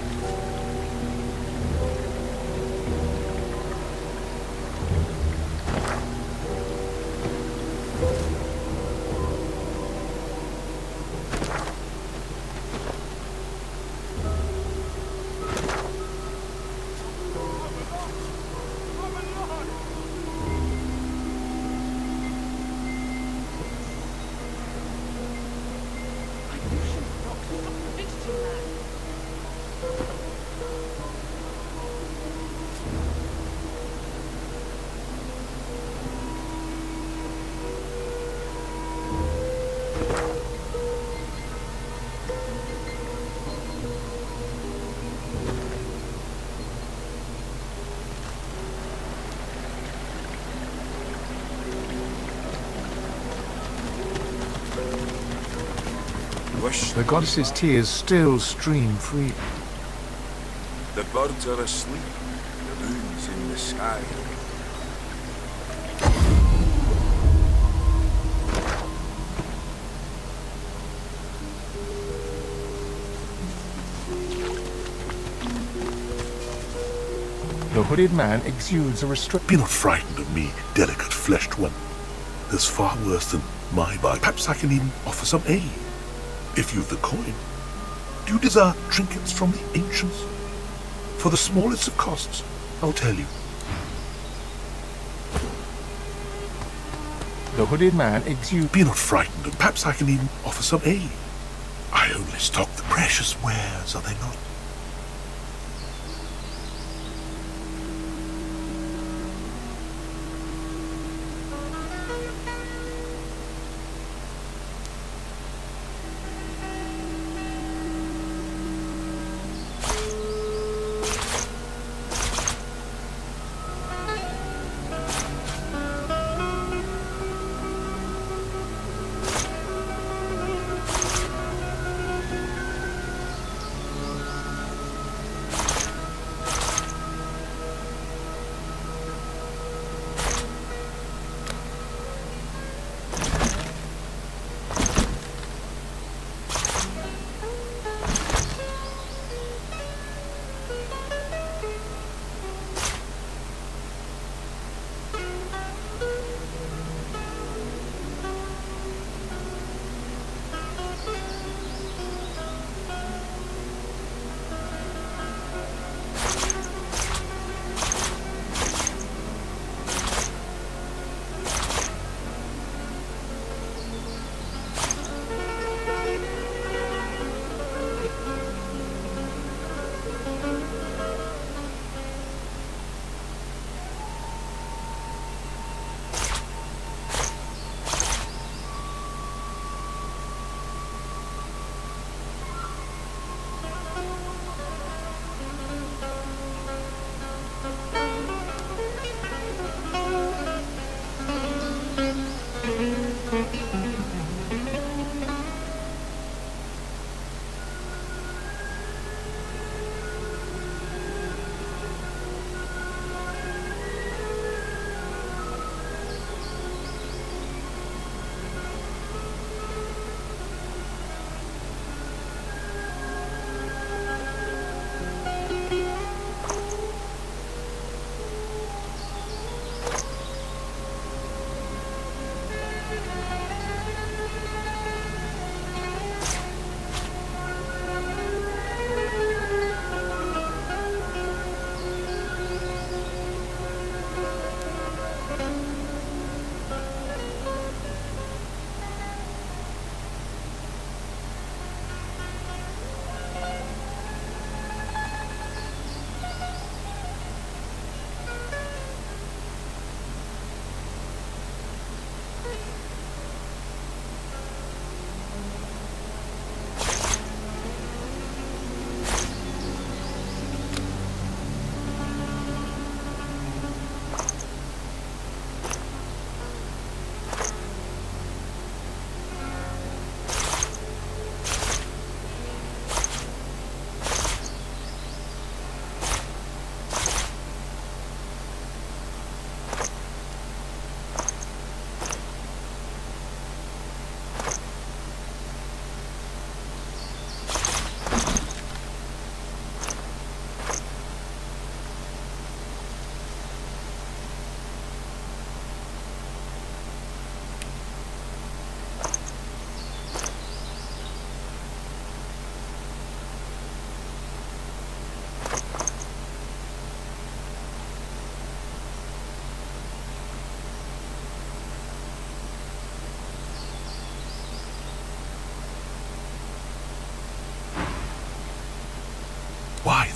Speaker 3: The goddess's tears still stream freely.
Speaker 6: The birds are asleep. The moon's in the sky.
Speaker 3: The hooded man exudes a restraint.
Speaker 7: Be not frightened of me, delicate fleshed one. There's far worse than my bite. Perhaps I can even offer some aid. If you've the coin. Do you desire trinkets from the ancients? For the smallest of costs, I'll tell you.
Speaker 3: The hooded man exudes.
Speaker 7: Be not frightened, and perhaps I can even offer some aid. I only stock the precious wares, are they not?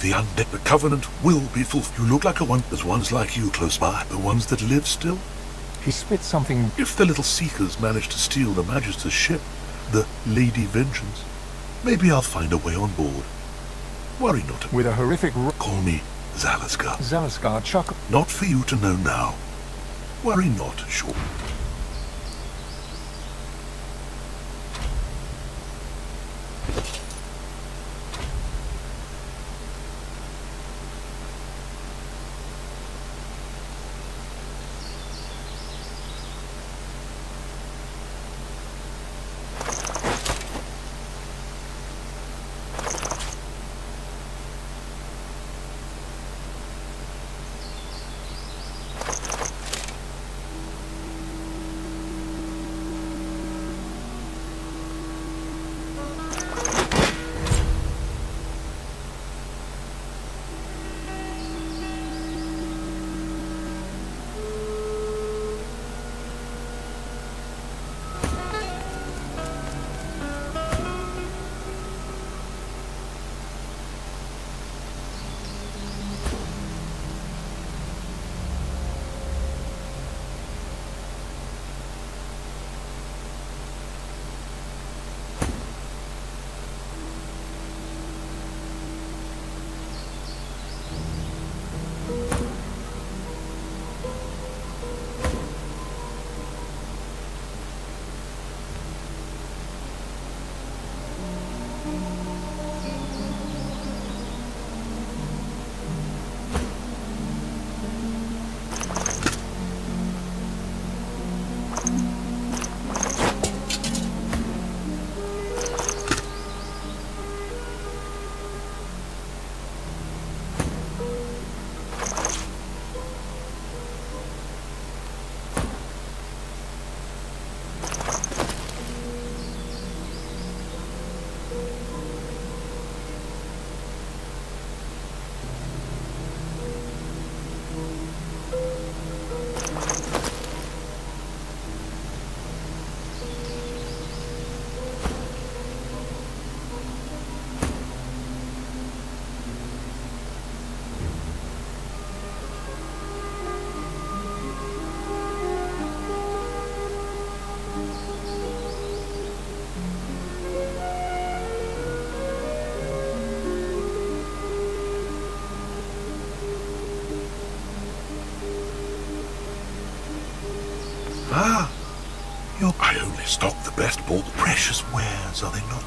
Speaker 7: the undead. The covenant will be fulfilled. You look like a one. There's ones like you close by. The ones that live still.
Speaker 3: He spits something.
Speaker 7: If the little seekers manage to steal the Magister's ship, the Lady Vengeance, maybe I'll find a way on board. Worry not.
Speaker 3: With a horrific
Speaker 7: call me Zalaskar.
Speaker 3: Zalaskar chuckle.
Speaker 7: Not for you to know now. Worry not, sure. Ah, I only stock the best bought precious wares, are they not?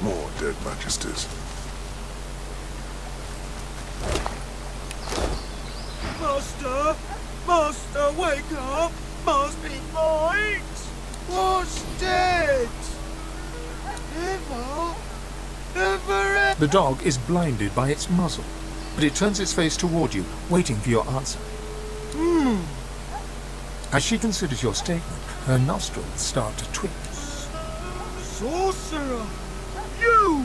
Speaker 7: More dead magisters.
Speaker 18: Master! Master, wake up! Master in mines! What's dead? Never!
Speaker 3: The dog is blinded by its muzzle, but it turns its face toward you, waiting for your answer. As she considers your statement, her nostrils start to twitch.
Speaker 18: Sorcerer! You!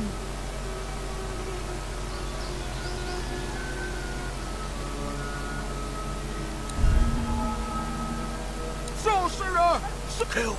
Speaker 18: Sorcerer!
Speaker 7: Kill!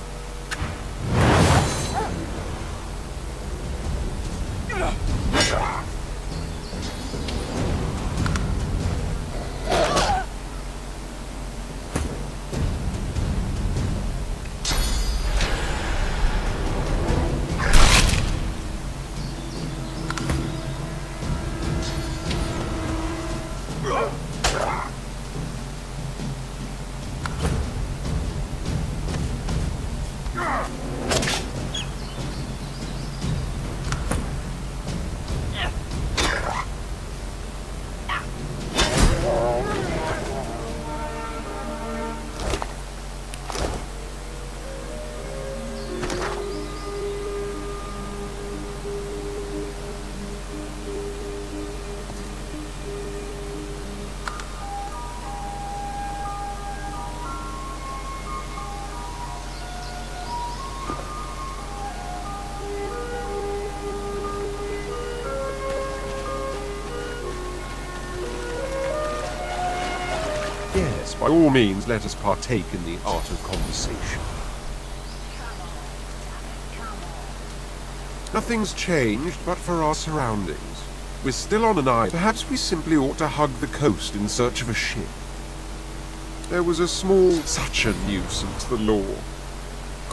Speaker 12: Yes, by all means, let us partake in the art of conversation. Nothing's changed but for our surroundings. We're still on an island. Perhaps we simply ought to hug the coast in search of a ship. There was a small, such a nuisance, the law.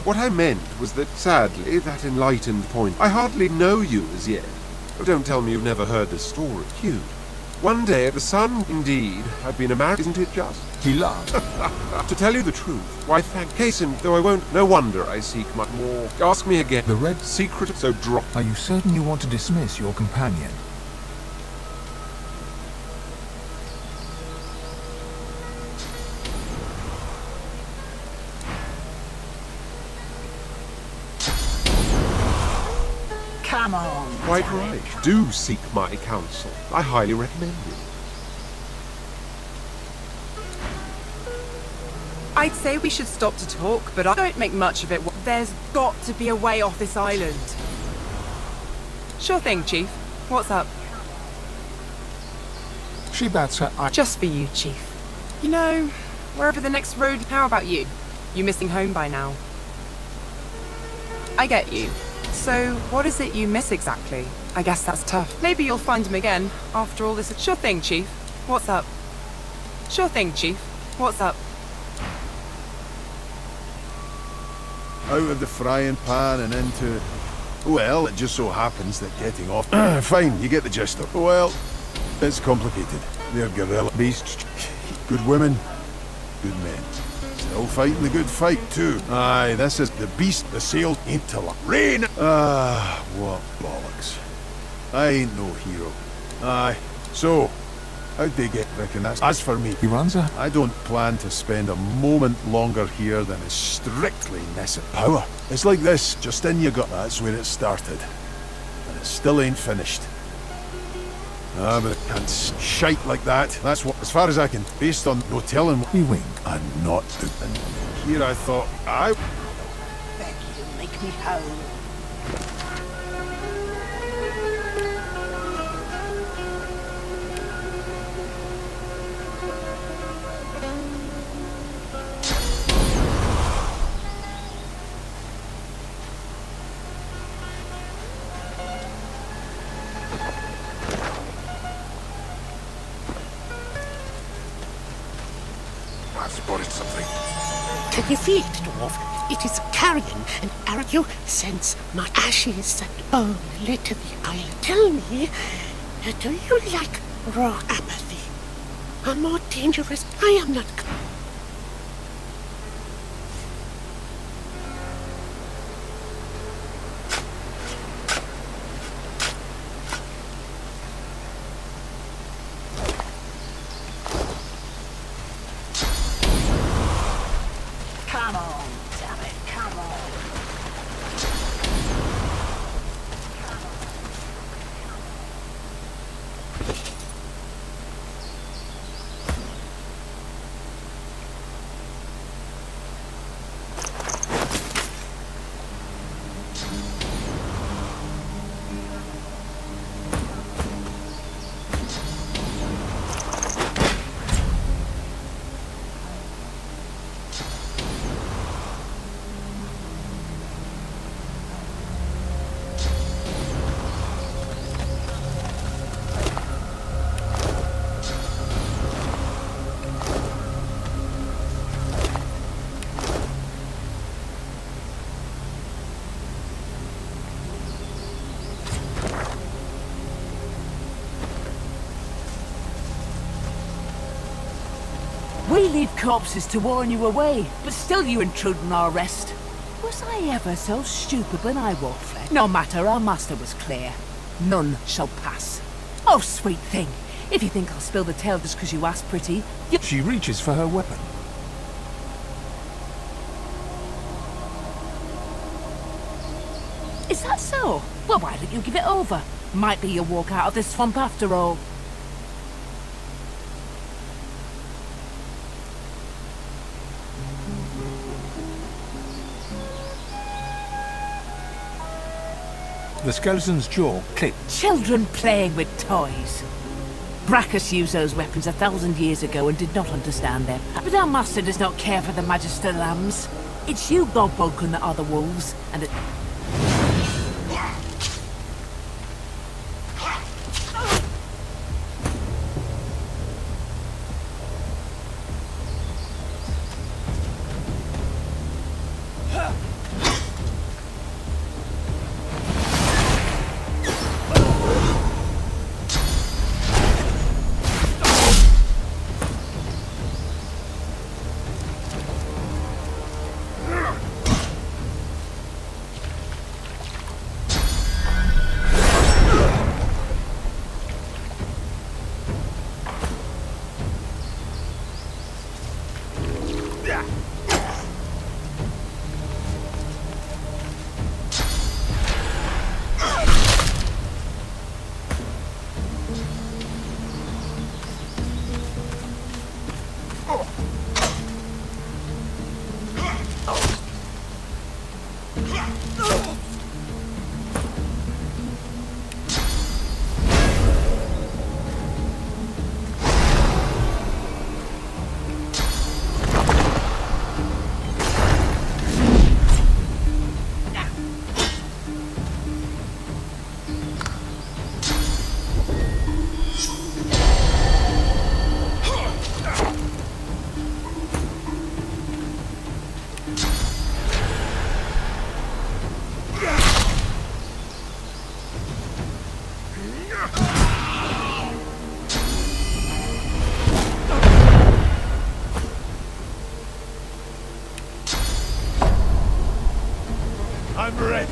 Speaker 12: What I meant was that, sadly, that enlightened point, I hardly know you as yet. Don't tell me you've never heard the story. Cute. One day, the sun, indeed, I've been a married, isn't it just?
Speaker 3: He laughed.
Speaker 12: To tell you the truth, why thank Casin, though I won't, no wonder I seek much more. Ask me again.
Speaker 3: The red
Speaker 12: secret, so drop.
Speaker 3: Are you certain you want to dismiss your companion?
Speaker 2: Come on.
Speaker 12: Quite right. Do seek my counsel. I highly recommend it.
Speaker 1: I'd say we should stop to talk, but I don't make much of it. There's got to be a way off this island. Sure thing, Chief. What's up?
Speaker 3: She bats her eye.
Speaker 1: Just for you, Chief. You know, wherever the next road... How about you? You missing home by now? I get you. So, what is it you miss exactly? I guess that's tough. Maybe you'll find him again, after all this... Sure thing, Chief. What's up? Sure thing, Chief. What's up?
Speaker 4: Out of the frying pan and into... Well, it just so happens that getting off... Fine, you get the gist of it. Well, it's complicated. They're guerrilla beasts. Good women, good men. Still fighting the good fight, too. Aye, this is the beast, the sail ain't to luck. Rain! Ah, what bollocks. I ain't no hero. Aye, so... How'd they get recognised? As for me,
Speaker 3: he runs her.
Speaker 4: I don't plan to spend a moment longer here than is strictly necessary. Power. It's like this, just in your gut. That's where it started. And it still ain't finished. Ah, but it can't shite like that. That's what, as far as I can, based on no telling what
Speaker 3: he wink.
Speaker 4: And not to. And here I thought, I
Speaker 2: Beg you, make me whole.
Speaker 9: Can you feel it, dwarf? It is carrying an arrow. You sense my ashes and bone litter the island. Tell me, do you like raw apathy? Or more dangerous? I am not...
Speaker 2: Come on, damn it, come on.
Speaker 8: We leave corpses to warn you away, but still you intrude on our rest. Was I ever so stupid when I wore flesh? No matter, our master was clear. None shall pass. Oh, sweet thing. If you think I'll spill the tale just because you asked pretty, you...
Speaker 3: She reaches for her weapon.
Speaker 8: Is that so? Well, why don't you give it over? Might be you'll walk out of this swamp after all.
Speaker 3: The skeleton's jaw clicked.
Speaker 8: Children playing with toys. Brachus used those weapons 1,000 years ago and did not understand them. But our master does not care for the Magister lambs. It's you, Godbolkin, that are the wolves, and
Speaker 6: I'm ready.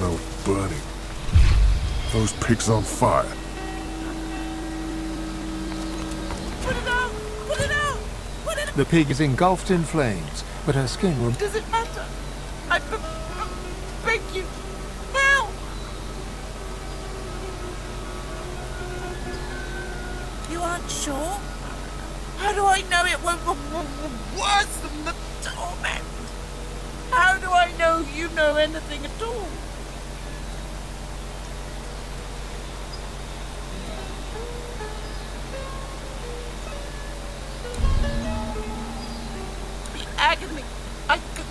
Speaker 7: smell of burning. Those pigs on fire.
Speaker 18: Put it out! Put it out! Put it out!
Speaker 3: The pig is engulfed in flames, but her skin
Speaker 18: Does it matter? I beg you. Help! You aren't sure? How do I know it won't worse than the torment? How do I know you know anything at all? The agony. I could...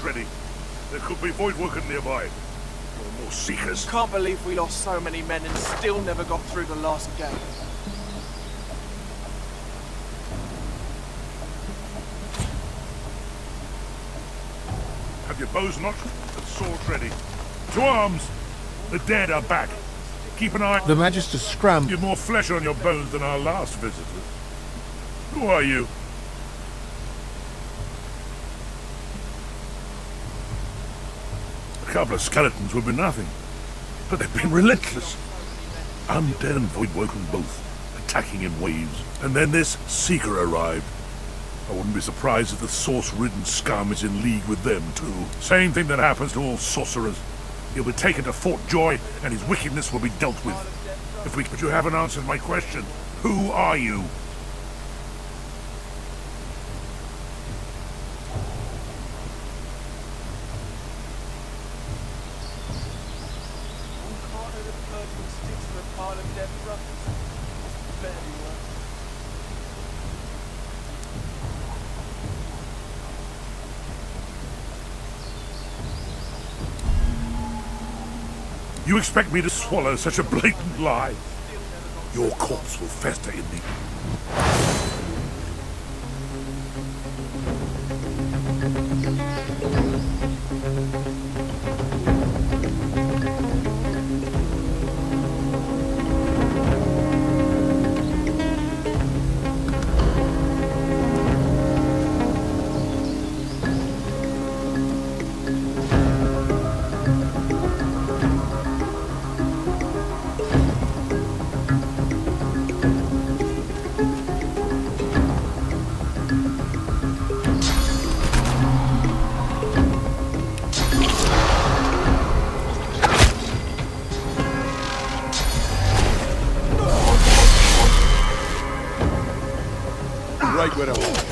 Speaker 6: ready. There could be void worker nearby. Or more seekers.
Speaker 10: Can't believe we lost so many men and still never got through the last gate.
Speaker 6: Have your bows notched and swords ready. To arms! The dead are back. Keep an eye.
Speaker 3: The Magister scrambled.
Speaker 6: You've more flesh on your bones than our last visitors. Who are you? A couple of skeletons would be nothing, but they've been relentless. Undead and voidwoken both, attacking in waves. And then this seeker arrived. I wouldn't be surprised if the source-ridden scum is in league with them too. Same thing that happens to all sorcerers. He'll be taken to Fort Joy, and his wickedness will be dealt with. But you haven't answered my question. Who are you? You expect me to swallow such a blatant lie? Your corpse will fester in the...
Speaker 4: Right where I want.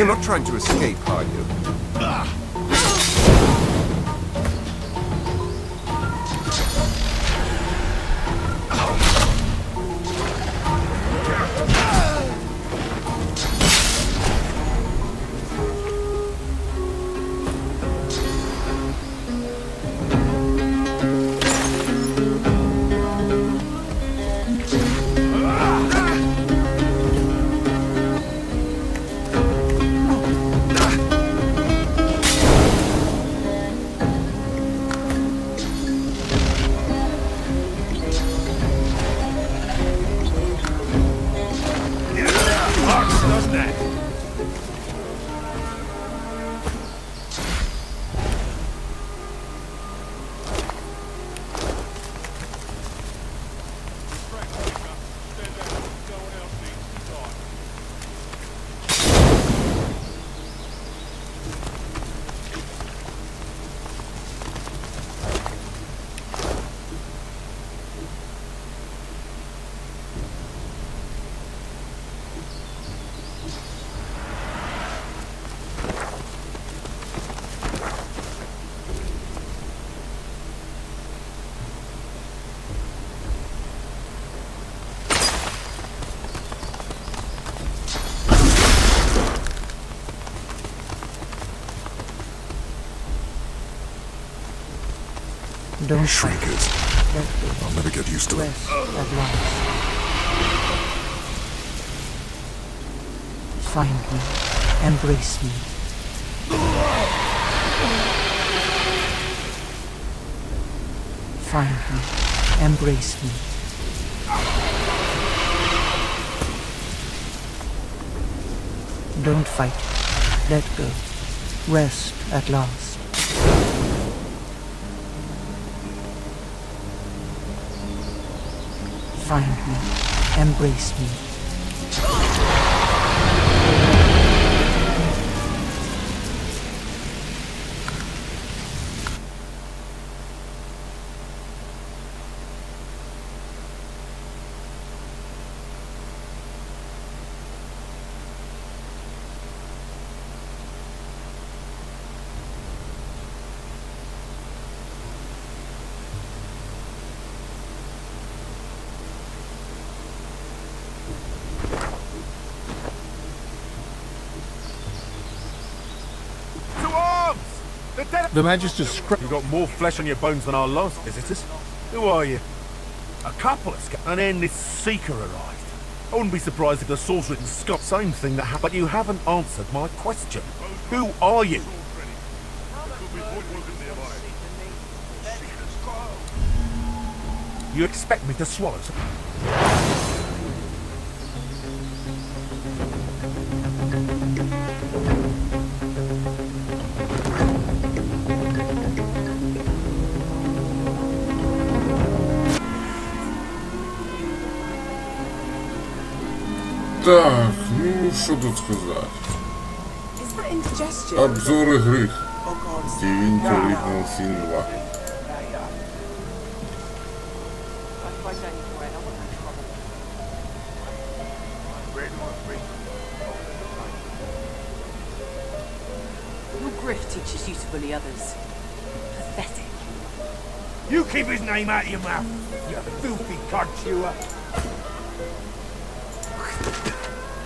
Speaker 12: You're not trying to escape, are you?
Speaker 1: Don't
Speaker 19: Shrinkers. I'll never get used to it.
Speaker 1: At last. Find me. Embrace me. Find me. Embrace me. Don't fight. Let go. Rest at last. Find me. Embrace me.
Speaker 3: The Magister's scrap.
Speaker 5: You've got more flesh on your bones than our last visitors. Who are you? A couple of and then this seeker arrived. I wouldn't be surprised if the sorceress and Scott same thing that happened, but you haven't answered my question. Who are you? You expect me to swallow some?
Speaker 13: Так, ну що тут сказати? Обзор игры. Дивинити оригинал Sin 2.
Speaker 23: Your grift teaches you to bully others. Pathetic.
Speaker 5: You keep his name out of your mouth, you filthy cud chewer.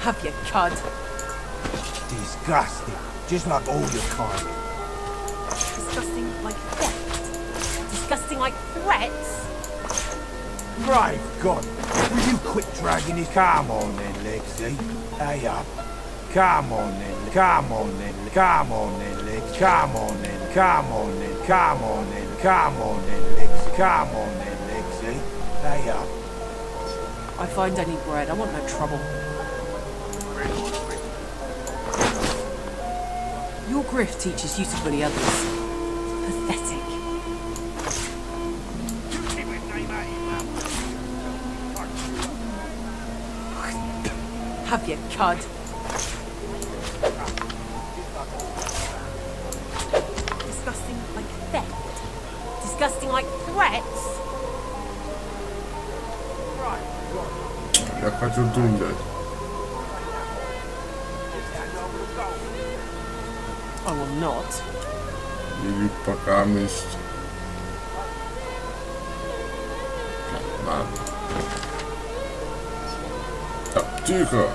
Speaker 23: Have your cud.
Speaker 5: Disgusting, just like all your kind.
Speaker 23: Disgusting like theft. Disgusting like threats.
Speaker 5: Brave God, will you quit dragging his... Come on then, Lexi. Hey up. Come on then, come on then, come on then, Lex. Come on then, come on then, come on then, come on then, Lex. Come on then, Lexi. Hey up.
Speaker 23: I find any bread, I want no trouble. Your grift teaches you to bully others. Pathetic. Have your cud. Disgusting like theft. Disgusting like threats.
Speaker 13: Я хочу думать.
Speaker 10: I will not.
Speaker 13: Или пока месть. Ладно. Так, тихо.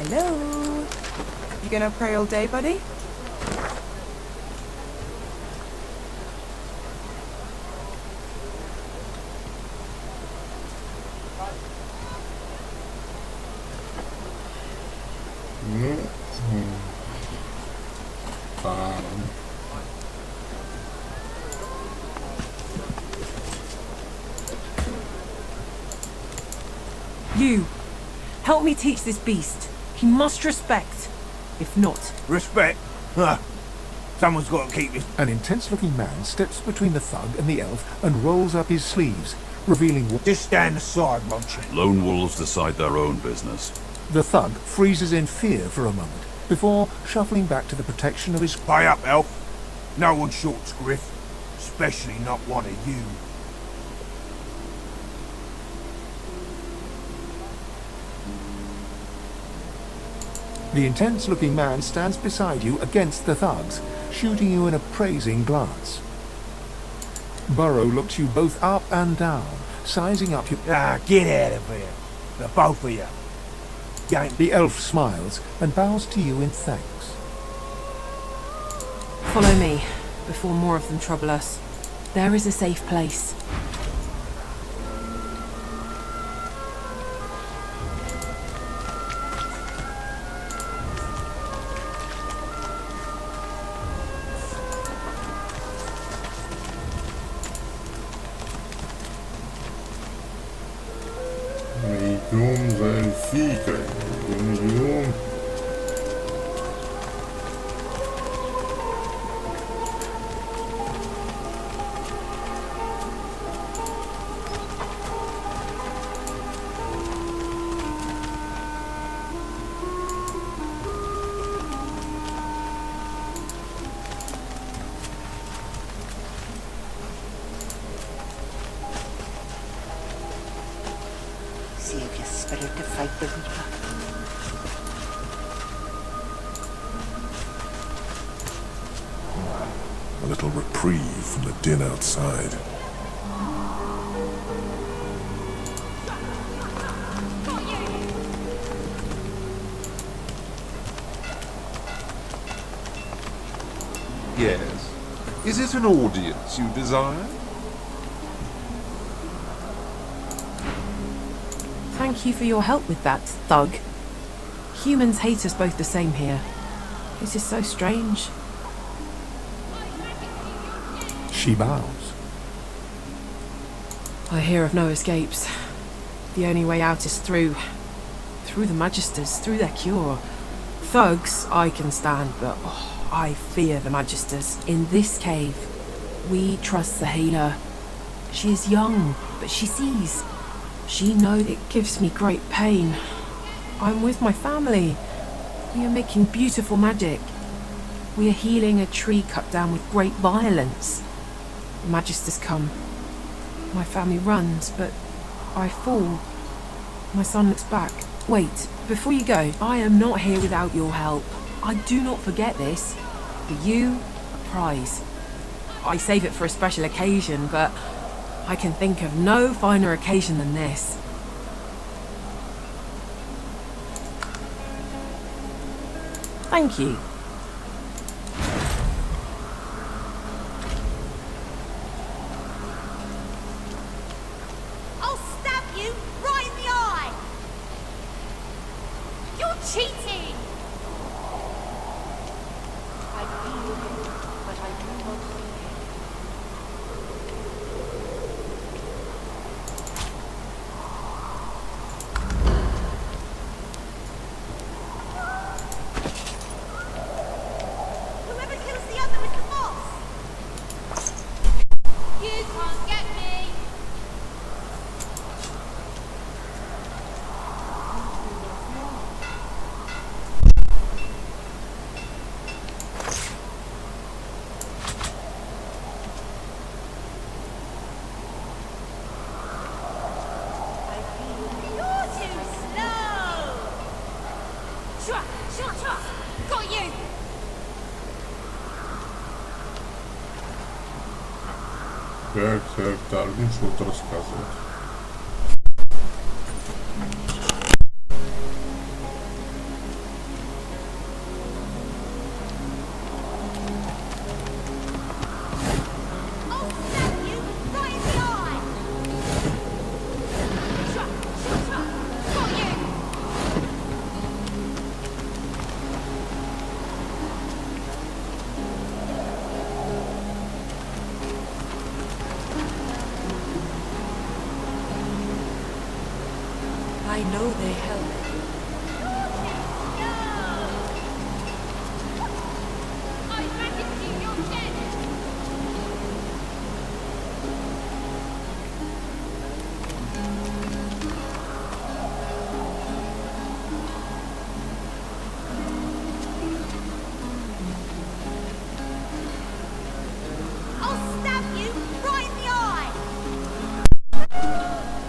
Speaker 1: Hello? You gonna pray all day, buddy?
Speaker 13: Ну,
Speaker 15: You, help me teach this beast. He must respect. If not...
Speaker 5: Respect? Huh. Someone's got to keep this.
Speaker 3: An intense-looking man steps between the thug and the elf and rolls up his sleeves, revealing what...
Speaker 5: Just stand aside, won't you?
Speaker 16: Lone wolves decide their own business.
Speaker 3: The thug freezes in fear for a moment, before shuffling back to the protection of his...
Speaker 5: Pay up, elf. No one shorts Griff. Especially not one of you.
Speaker 3: The intense-looking man stands beside you against the thugs, shooting you an appraising glance. Burrow looks you both up and down, sizing up your...
Speaker 5: Ah, get out of here. The both of you.
Speaker 3: The elf smiles and bows to you in thanks.
Speaker 15: Follow me, before more of them trouble us. There is a safe place.
Speaker 13: мы идем за эльфийкой. Идем.
Speaker 9: Save your spirit to fight the Reaper.
Speaker 7: A little reprieve from the din outside.
Speaker 12: Yes. Is it an audience you desire?
Speaker 15: Thank you for your help with that, thug. Humans hate us both the same here. This is so strange.
Speaker 3: She bows.
Speaker 15: I hear of no escapes. The only way out is through the Magisters, through their cure. Thugs I can stand, but I fear the Magisters. In this cave, we trust the healer. She is young, but she sees. She knows it gives me great pain. I'm with my family. We are making beautiful magic. We are healing a tree cut down with great violence. The Magisters come. My family runs, but I fall. My son looks back. Wait, before you go, I am not here without your help. I do not forget this. For you, a prize. I save it for a special occasion, but I can think of no finer occasion than this. Thank you.
Speaker 14: I'll stab you right in the eye! You're cheating! I feel it, but I do not see it.
Speaker 13: Так, ну что-то рассказывает.
Speaker 23: I know they help.
Speaker 11: I'll stab you right in the eye!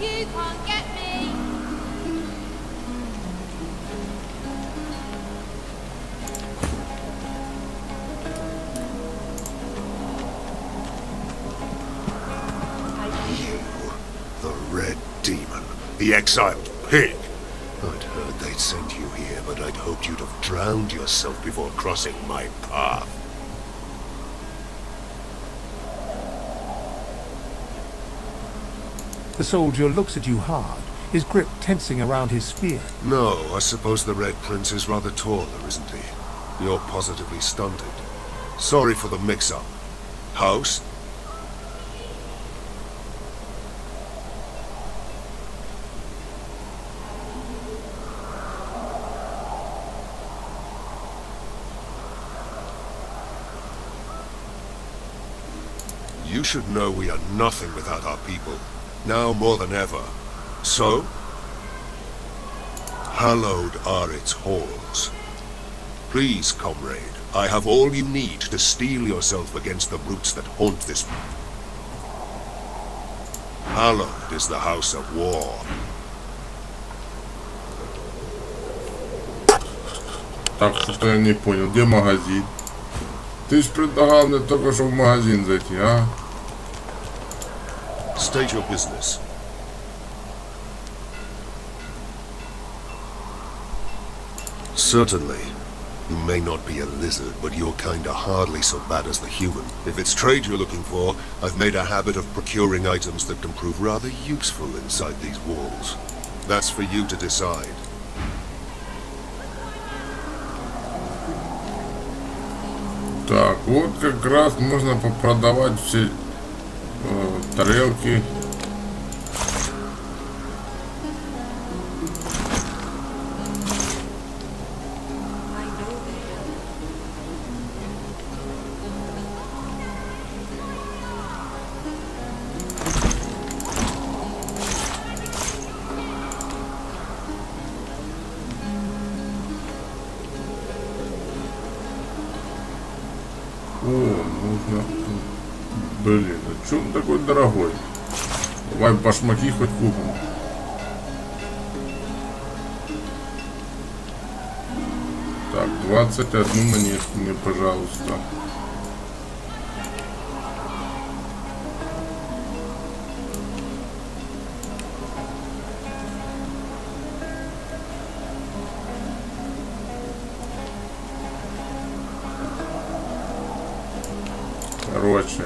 Speaker 11: You can't get me!
Speaker 7: The Red Demon. The exiled pig. I'd heard they'd sent you here, but I'd hoped you'd have drowned yourself before crossing my path.
Speaker 3: The soldier looks at you hard, his grip tensing around his spear.
Speaker 7: No, I suppose the Red Prince is rather taller, isn't he? You're positively stunted. Sorry for the mix-up. House? You should know we are nothing without our people, now more than ever. So, hallowed are its halls. Please, comrade, I have all you need to steel yourself against the brutes that haunt this. Hallowed is the house of war.
Speaker 13: Так, что-то я не понял, где магазин? Ты ж предлагал мне только что в магазин зайти, а?
Speaker 7: State your business. Certainly. You may not be a lizard, but you're kinda hardly so bad as the human. If it's trade you're looking for, I've made a habit of procuring items that can prove rather useful inside these walls. That's for you to decide.
Speaker 13: Так, вот как раз можно попродавать все тарелки. О, нужно... Блин, а чё он такой дорогой? Давай башмаки хоть купим. Так, 21 монетку мне, пожалуйста. Короче.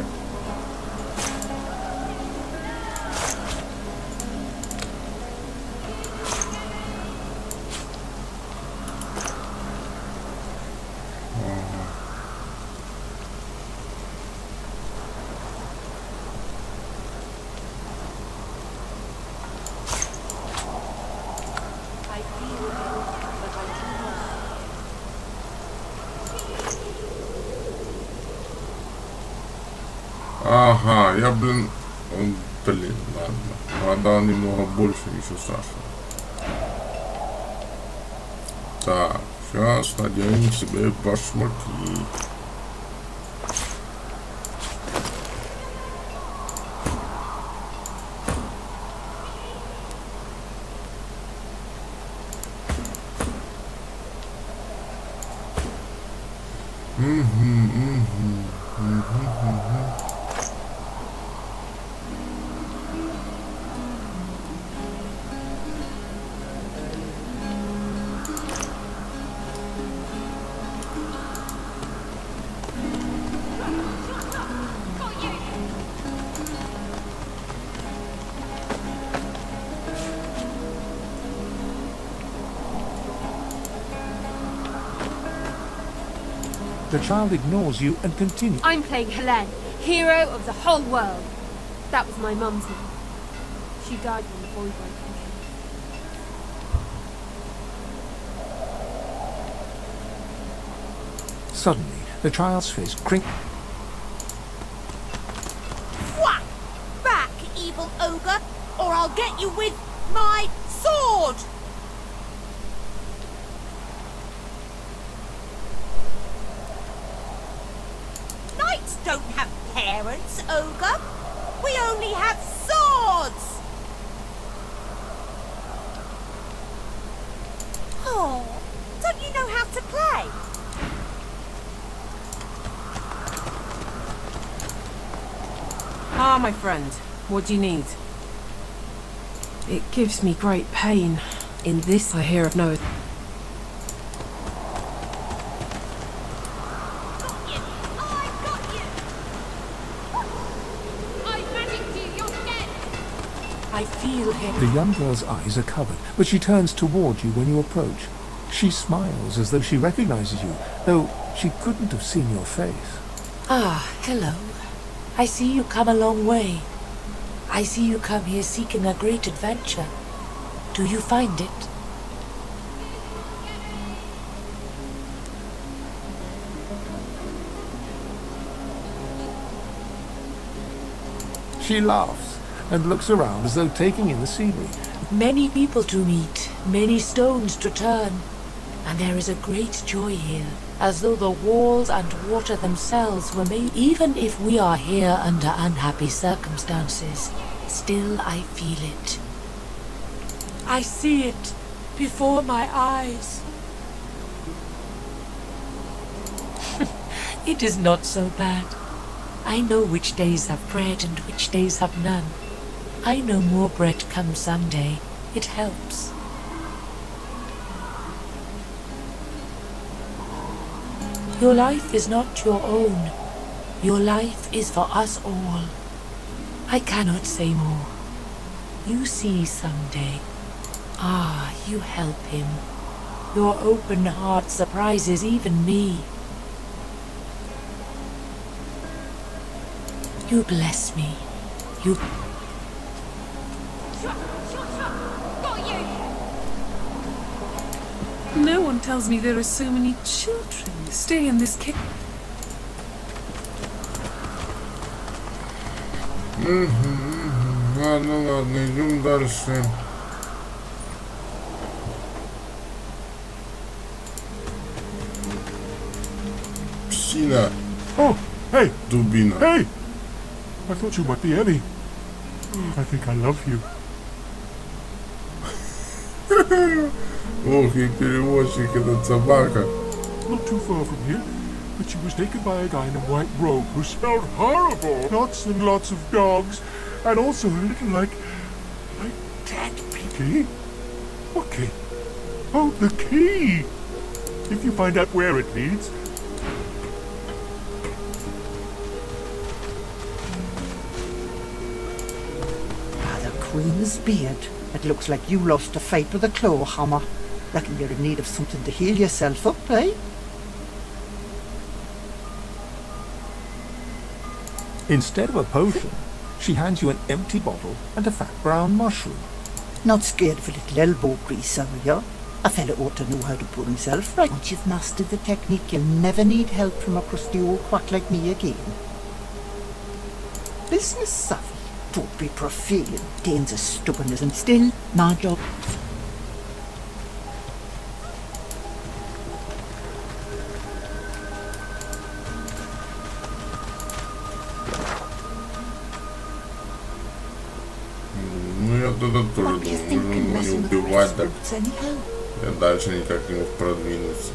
Speaker 13: Ага, я, блин, ладно, продал немного больше, ничего страшного. Так, сейчас наденем себе башмаки.
Speaker 3: the child ignores you and continues.
Speaker 17: I'm playing Helene, hero of the whole world. That was my mum's name. She died when the boy broke her.
Speaker 3: Suddenly, the child's face crinkles.
Speaker 11: Whack! Back, evil ogre, or I'll get you with my sword! Knights don't have parents, ogre. We only have swords! Oh, don't you know how to play?
Speaker 15: Ah, my friend, what do you need? It gives me great pain. In this I hear of no...
Speaker 17: I feel him.
Speaker 3: The young girl's eyes are covered, but she turns toward you when you approach. She smiles as though she recognizes you, though she couldn't have seen your face.
Speaker 23: Ah, hello. I see you come a long way. I see you come here seeking a great adventure. Do you find it?
Speaker 3: She laughs and looks around as though taking in the scenery.
Speaker 23: Many people to meet, many stones to turn, and there is a great joy here, as though the walls and water themselves were made. Even if we are here under unhappy circumstances, still I feel it. I see it before my eyes. It is not so bad. I know which days have bread and which days have none. I know more bread comes someday. It helps. Your life is not your own. Your life is for us all. I cannot say more. You see someday. Ah, you help him. Your open heart surprises even me. You bless me. You...
Speaker 15: No one tells me there are so many children staying in this cave.
Speaker 13: Ладно, идем дальше. Псина.
Speaker 19: Oh, hey!
Speaker 13: Дубина.
Speaker 19: Hey! I thought you might be Emmy. I think I love you.
Speaker 13: Ох, и перевозчик этот собака.
Speaker 19: Not too far from here, but she was taken by a guy in a white robe who smelled horrible. Lots and lots of dogs, and also a little like dead people. What key? Oh, the key! If you find out where it leads.
Speaker 20: The Queen's beard. It looks like you lost a fight with a claw hammer. Reckon you're in need of something to heal yourself up, eh?
Speaker 3: Instead of a potion, she hands you an empty bottle and a fat brown mushroom.
Speaker 20: Not scared of a little elbow grease, are you? A fella ought to know how to pull himself right. Once you've mastered the technique, you'll never need help from a crusty old quack like me again. Business savvy. Don't be profane. Dane's as stubborn as and still, my job.
Speaker 13: Ну я туда тоже думаю, нужно не убивать, так я дальше никак не мог продвинуться.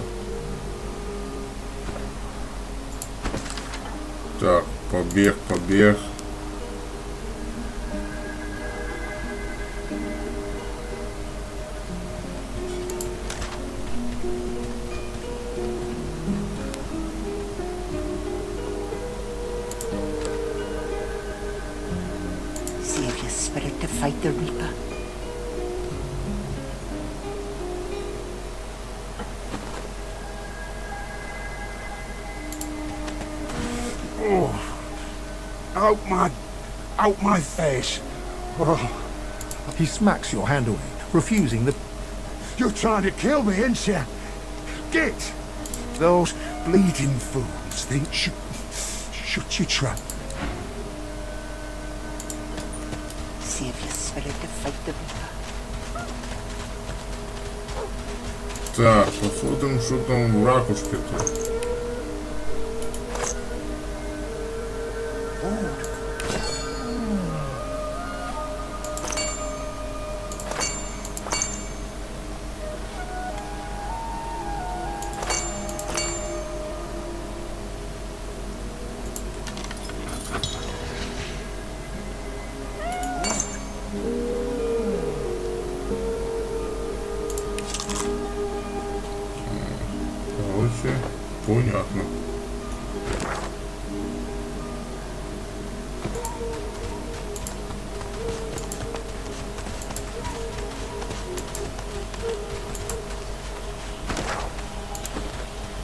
Speaker 13: Так, побег.
Speaker 20: Save your spirit to fight the Reaper.
Speaker 5: Out my face. Oh.
Speaker 3: He smacks your hand away, refusing the...
Speaker 5: You're trying to kill me, ain't you? Get! Those bleeding fools think should you try?
Speaker 20: See if you're willing to fight the Reaper.
Speaker 13: Так, посмотрим, что там в ракушке-то. Короче, понятно.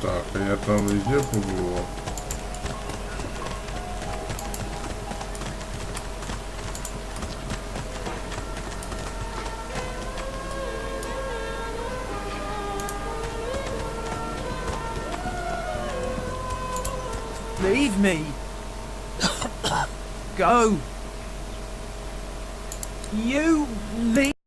Speaker 13: Так, а я там везде побывал.
Speaker 18: Leave me. Go. You leave.